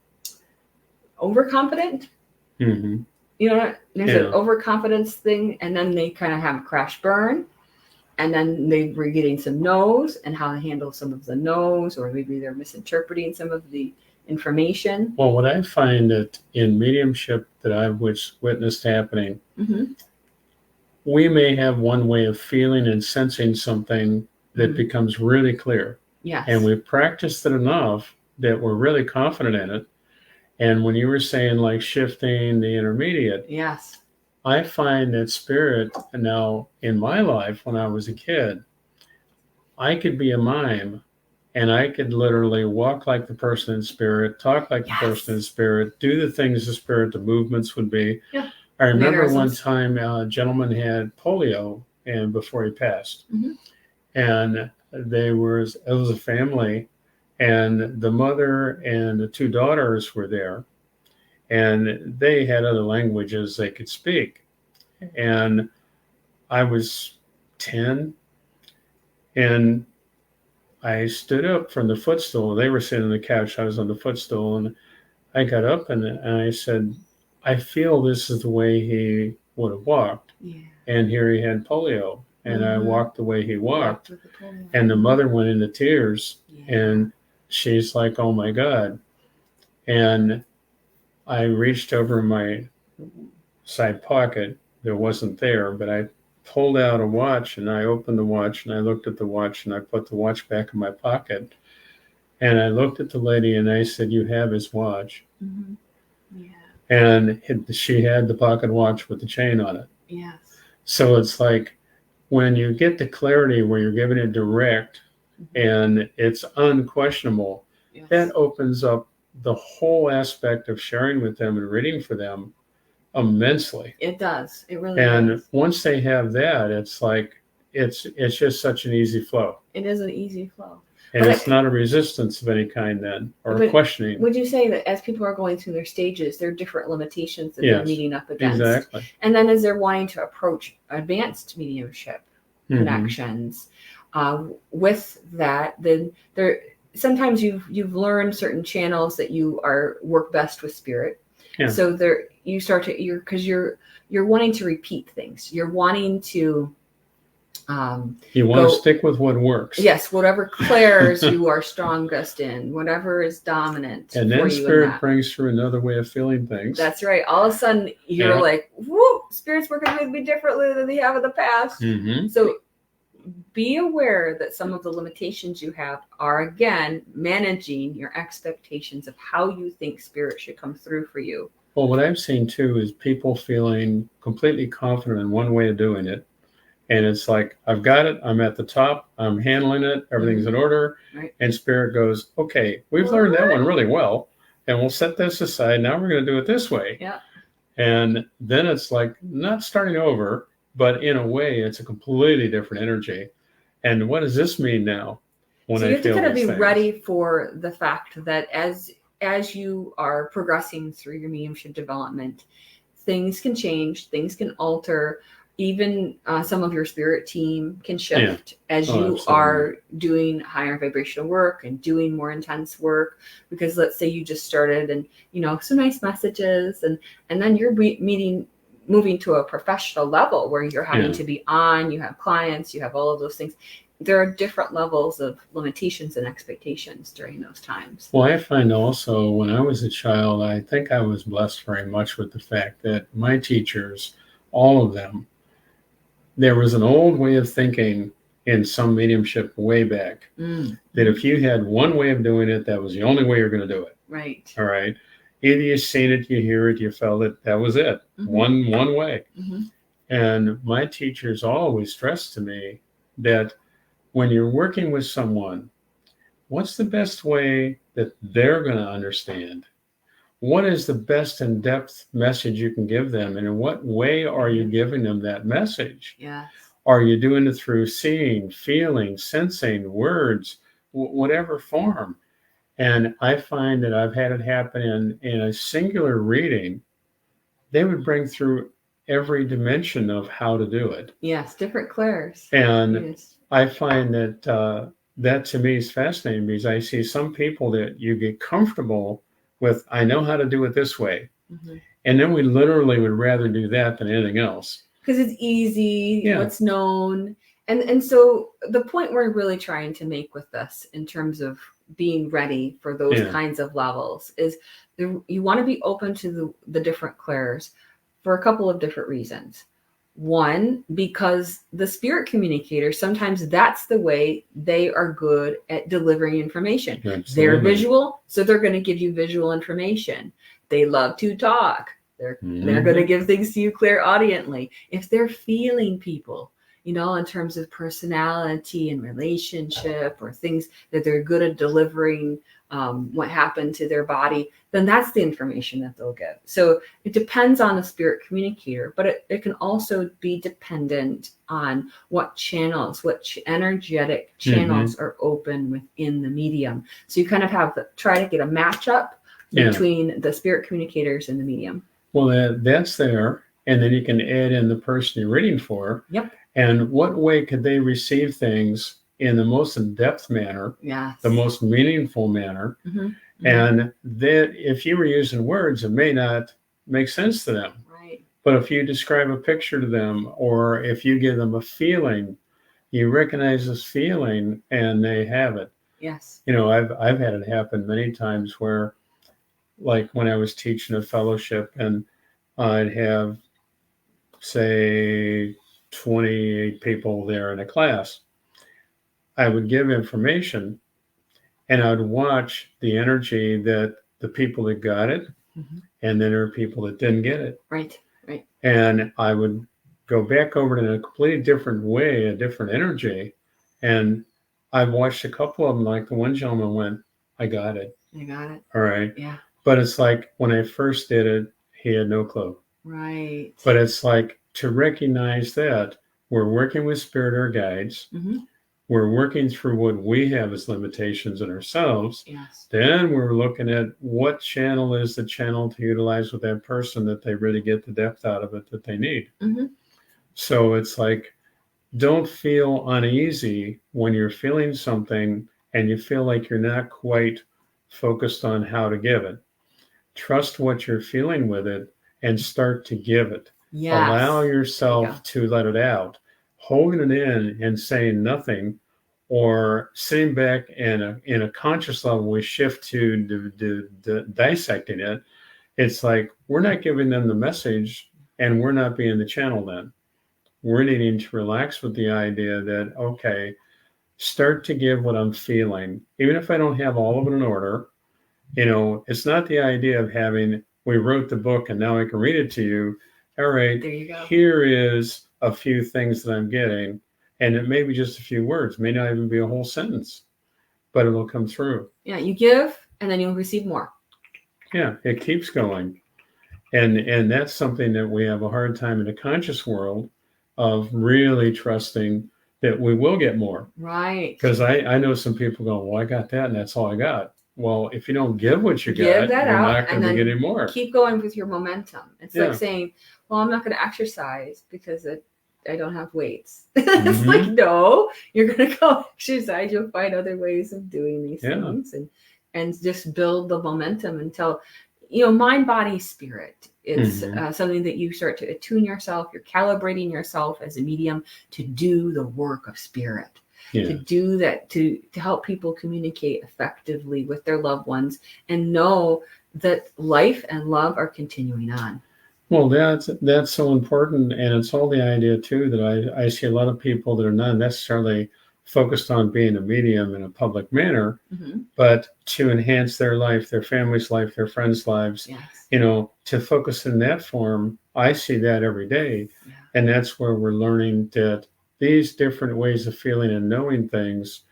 overconfident. There's an overconfidence thing, and then they kind of have a crash burn. And then they were getting some no's and how to handle some of the no's, or maybe they're misinterpreting some of the information. Well, what I find that in mediumship that I've witnessed happening, we may have one way of feeling and sensing something that becomes really clear. Yes. And we've practiced it enough that we're really confident in it. And when you were saying like shifting the intermediate, yes, I find that spirit now in my life, when I was a kid, I could be a mime and I could literally walk like the person in spirit, talk like the person in spirit, do the things the spirit, the movements would be. Yeah. I remember one time a gentleman had polio and before he passed. And it was a family, and the mother and the two daughters were there. And they had other languages they could speak. and I was 10, and I stood up from the footstool. They were sitting on the couch. I was on the footstool, and I got up and I said, I feel this is the way he would have walked. Yeah. And here he had polio, and I walked the way he walked. With the polio. And the mother went into tears, Yeah. and she's like, oh my God. And I reached over my side pocket. There wasn't there, but I pulled out a watch, and I opened the watch, and I looked at the watch, and I put the watch back in my pocket. And I looked at the lady, and I said, you have his watch. Mm-hmm. Yeah. And she had the pocket watch with the chain on it. Yes. So it's like when you get the clarity where you're giving it direct and it's unquestionable, Yes. that opens up the whole aspect of sharing with them and reading for them immensely. It does. It really And does. once they have that, it's like it's just such an easy flow. It is an easy flow. And But it's not a resistance of any kind then, or But questioning. Would you say that as people are going through their stages, there are different limitations that Yes, they're meeting up against? Exactly. And then as they're wanting to approach advanced mediumship Mhm. connections, with that, then there sometimes you've learned certain channels that you work best with spirit. Yeah. So there you start to you're wanting to repeat things. You're wanting to You want to stick with what works. yes, whatever clairs you are strongest in, whatever is dominant. And for then you in spirit that. brings through another way of feeling things. That's right. All of a sudden, you're Yeah. like, whoop, spirit's working with me differently than they have in the past. Mm-hmm. So be aware that some of the limitations you have are, again, managing your expectations of how you think spirit should come through for you. Well, what I've seen too is people feeling completely confident in one way of doing it. And it's like, I've got it. I'm at the top. I'm handling it. Everything's in order. Right. And spirit goes, okay, we've learned that one really well. And we'll set this aside. Now we're going to do it this way. Yeah. And then it's like not starting over, but in a way, it's a completely different energy. And what does this mean now? When So I you have to feel kind of these be things? ready for the fact that as you are progressing through your mediumship development, things can change, things can alter. Even some of your spirit team can shift as you absolutely. are doing higher vibrational work and doing more intense work. Because let's say you just started and some nice messages, and then you're moving to a professional level where you're having to be on. You have clients, you have all of those things. There are different levels of limitations and expectations during those times. Well, I find also when I was a child, I think I was blessed very much with the fact that my teachers, all of them, there was an old way of thinking in some mediumship way back that if you had one way of doing it, that was the only way you're going to do it. Right. All right. Either you seen it, you hear it, you felt it. That was it. Mm-hmm. One way. Mm-hmm. And my teachers always stressed to me that when you're working with someone, what's the best way that they're going to understand? What is the best in-depth message you can give them? And in what way are you giving them that message? Yes. Are you doing it through seeing, feeling, sensing, words, whatever form? And I find that I've had it happen in a singular reading. They would bring through every dimension of how to do it. Yes, different clairs. And yes. I find that that to me is fascinating because I see some people that you get comfortable with, I know how to do it this way. Mm-hmm. And then we literally would rather do that than anything else. Because it's easy, what's known. And so the point we're really trying to make with this in terms of being ready for those kinds of levels is you want to be open to the different clairs for a couple of different reasons. One, because the spirit communicator, sometimes that's the way they are good at delivering information. Absolutely. They're visual, so they're going to give you visual information. They love to talk. They're going to give things to you clairaudiently. If they're feeling people, in terms of personality and relationship or things that they're good at delivering, what happened to their body, then that's the information that they'll give. So it depends on the spirit communicator, but it can also be dependent on what channels, energetic channels are open within the medium. So you kind of try to get a matchup between the spirit communicators and the medium. Well, that's there. and then you can add in the person you're reading for. Yep. And what way could they receive things in the most in-depth manner, Yes. the most meaningful manner? Mm-hmm. And that if you were using words, it may not make sense to them. Right. But if you describe a picture to them, or if you give them a feeling, you recognize this feeling and they have it. Yes. You know, I've had it happen many times where, like when I was teaching a fellowship and I'd have, say, 28 people there in a class, I would give information and I would watch the energy that the people that got it, mm-hmm. and then there are people that didn't get it. Right, right. And I would go back over it in a completely different way, a different energy. And I've watched a couple of them, like the one gentleman went, I got it. You got it. All right. Yeah. But it's like when I first did it, he had no clue. Right. But it's like to recognize that we're working with spirit or guides. Mm-hmm. We're working through what we have as limitations in ourselves. Yes. Then we're looking at what channel is the channel to utilize with that person that they really get the depth out of it that they need. Mm-hmm. So it's like, don't feel uneasy when you're feeling something and you feel like you're not quite focused on how to give it. Trust what you're feeling with it and start to give it. Yes. Allow yourself to let it out. Holding it in and saying nothing, or sitting back and in a conscious level, we shift to dissecting it. It's like we're not giving them the message and we're not being the channel then. We're needing to relax with the idea that, okay, start to give what I'm feeling. Even if I don't have all of it in order, you know, it's not the idea of having, we wrote the book and now I can read it to you. All right, there you go. Here is a few things that I'm getting, and it may be just a few words, may not even be a whole sentence, but it'll come through. Yeah, you give and then you'll receive more. Yeah, it keeps going. And that's something that we have a hard time in the conscious world of really trusting that we will get more. Right. Because I know some people go, well, I got that and that's all I got. Well, if you don't give what you give got, that you're out not going to get any more. Keep going with your momentum. It's like saying, well, I'm not going to exercise because I don't have weights. It's like, no, you're going to go exercise. You'll find other ways of doing these things and just build the momentum until, you know, mind, body, spirit. It's something that you start to attune yourself. You're calibrating yourself as a medium to do the work of spirit. To do that, to help people communicate effectively with their loved ones and know that life and love are continuing on. Well, that's so important. And it's all the idea, too, that I see a lot of people that are not necessarily focused on being a medium in a public manner, but to enhance their life, their family's life, their friends' lives, you know, to focus in that form. I see that every day. Yeah. And that's where we're learning that these different ways of feeling and knowing things.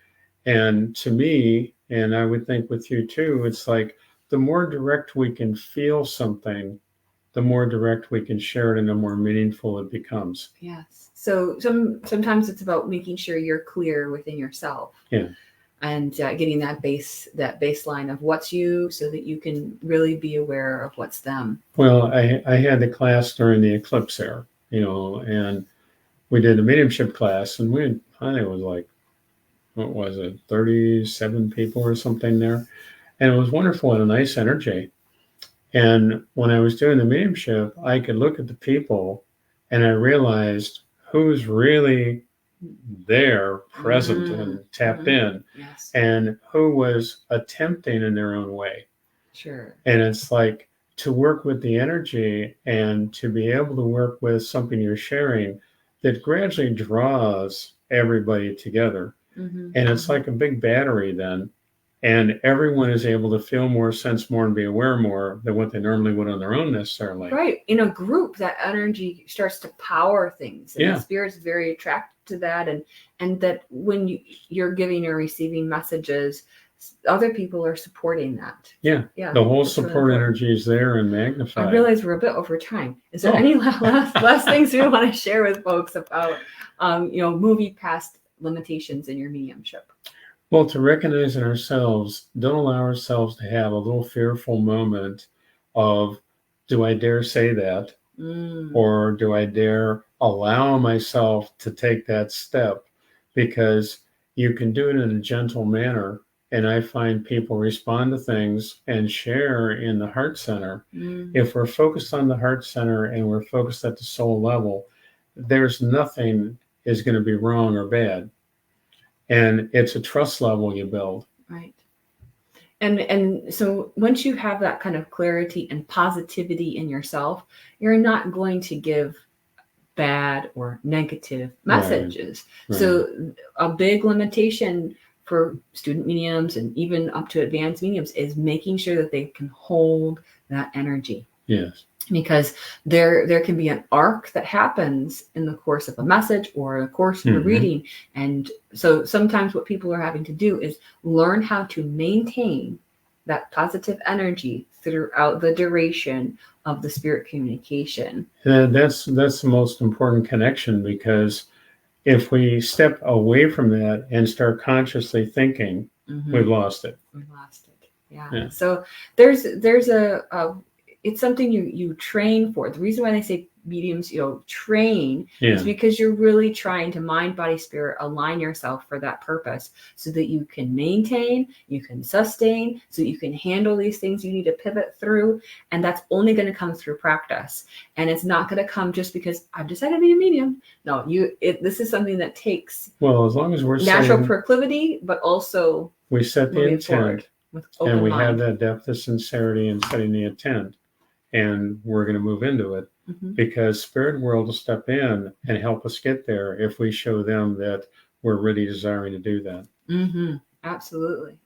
And to me, and I would think with you too, it's like the more direct we can feel something, the more direct we can share it and the more meaningful it becomes. Yes. So sometimes it's about making sure you're clear within yourself. Yeah. And getting that baseline of what's you so that you can really be aware of what's them. Well, I had the class during the eclipse there, you know, and we did a mediumship class, and I think it was like, what was it, 37 people or something there. And it was wonderful and a nice energy. And when I was doing the mediumship, I could look at the people and I realized who's really there, present and tapped in, and who was attempting in their own way. Sure. And it's like to work with the energy and to be able to work with something you're sharing that gradually draws everybody together. And it's like a big battery then. And everyone is able to feel more, sense more, and be aware more than what they normally would on their own necessarily. Right. In a group, that energy starts to power things. And the spirit's very attracted to that. And that when you're giving or receiving messages, other people are supporting that. Yeah. The whole support really energy is there and magnified. I realize we're a bit over time. Is there any last things we want to share with folks about, moving past limitations in your mediumship? Well, to recognize in ourselves, don't allow ourselves to have a little fearful moment of, do I dare say that? Or do I dare allow myself to take that step? Because you can do it in a gentle manner. And I find people respond to things and share in the heart center. If we're focused on the heart center and we're focused at the soul level, there's nothing is going to be wrong or bad. And it's a trust level you build. Right. And so once you have that kind of clarity and positivity in yourself, you're not going to give bad or negative messages. Right. So a big limitation for student mediums and even up to advanced mediums is making sure that they can hold that energy. Yes. Because there can be an arc that happens in the course of a message or a course of a reading. And so sometimes what people are having to do is learn how to maintain that positive energy throughout the duration of the spirit communication. And that's the most important connection, because if we step away from that and start consciously thinking, we've lost it. We've lost it. Yeah. So there's a it's something you train for. The reason why they say mediums, train is because you're really trying to mind, body, spirit, align yourself for that purpose so that you can maintain, you can sustain, so you can handle these things you need to pivot through. And that's only going to come through practice. And it's not going to come just because I've decided to be a medium. No, this is something that takes as long as we're natural proclivity, but also we set the intent with open and we mind. have that depth of sincerity in setting the intent. And we're going to move into it because spirit world will step in and help us get there if we show them that we're really desiring to do that. Absolutely.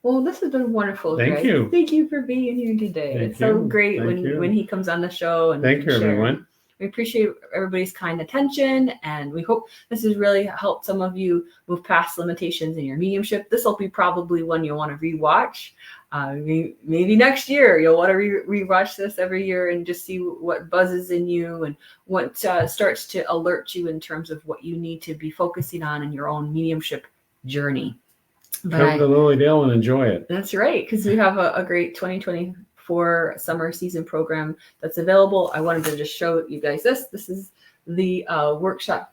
Well, this has been wonderful. Thank Greg. you. Thank you for being here today. It's so great when he comes on the show. And thank you, everyone. We appreciate everybody's kind attention, and we hope this has really helped some of you move past limitations in your mediumship. This will be probably one you'll want to rewatch. Maybe next year you'll want to rewatch this every year and just see what buzzes in you and what starts to alert you in terms of what you need to be focusing on in your own mediumship journey. Come to Lily Dale and enjoy it. That's right, because we have a great 2024 summer season program that's available. I wanted to just show you guys this. This is the workshop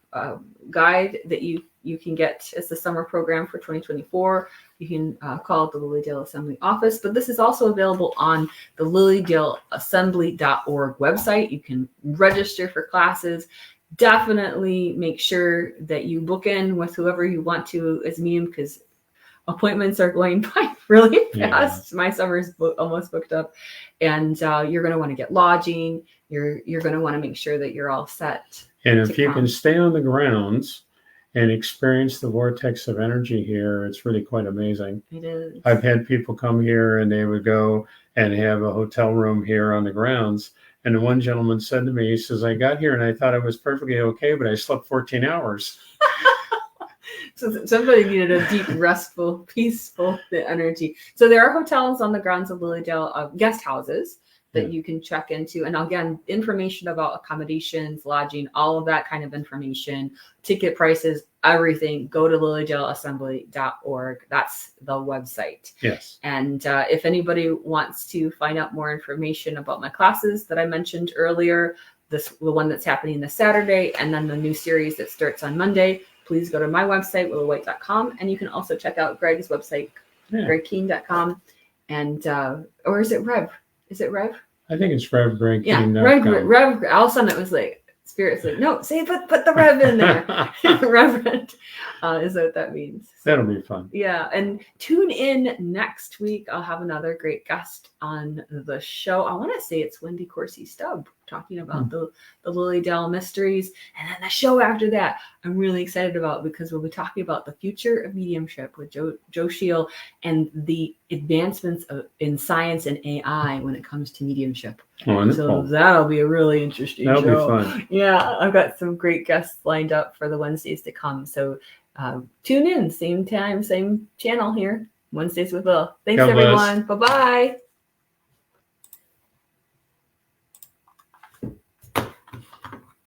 guide that you can get. It's the summer program for 2024. You can call it the Lilydale Assembly office, but this is also available on the lilydaleassembly.org website. You can register for classes. Definitely make sure that you book in with whoever you want to as a medium, because appointments are going by really fast. My summer's almost booked up, and you're going to want to get lodging. You're going to want to make sure that you're all set. And if you can stay on the grounds and experience the vortex of energy here, it's really quite amazing. It is. I've had people come here and they would go and have a hotel room here on the grounds. And one gentleman said to me, he says, I got here and I thought it was perfectly okay, but I slept 14 hours. So somebody needed a deep, restful, peaceful energy. So there are hotels on the grounds of Lilydale, guest houses that you can check into. And again, information about accommodations, lodging, all of that kind of information, ticket prices, everything, go to lilydaleassembly.org. That's the website. Yes. And if anybody wants to find out more information about my classes that I mentioned earlier, the one that's happening this Saturday, and then the new series that starts on Monday, please go to my website, willawhite.com. And you can also check out Greg's website, gregkehn.com. And, or is it Rev? Is it Rev? I think it's Rev Greg Kehn. Rev. All of a sudden it was like, Spirit's like, no, say put the Rev in there. Reverend is what that means. So, that'll be fun. Yeah. And tune in next week. I'll have another great guest on the show. I want to say it's Wendy Corsi Stubb talking about the Lilydale mysteries. And then the show after that, I'm really excited about, because we'll be talking about the future of mediumship with Joe Shield and the advancements in science and AI when it comes to mediumship. Wonderful. So that'll be a really interesting show. That'll be fun. Yeah, I've got some great guests lined up for the Wednesdays to come. So tune in, same time, same channel here, Wednesdays with Will. Thanks, everyone. Bye-bye.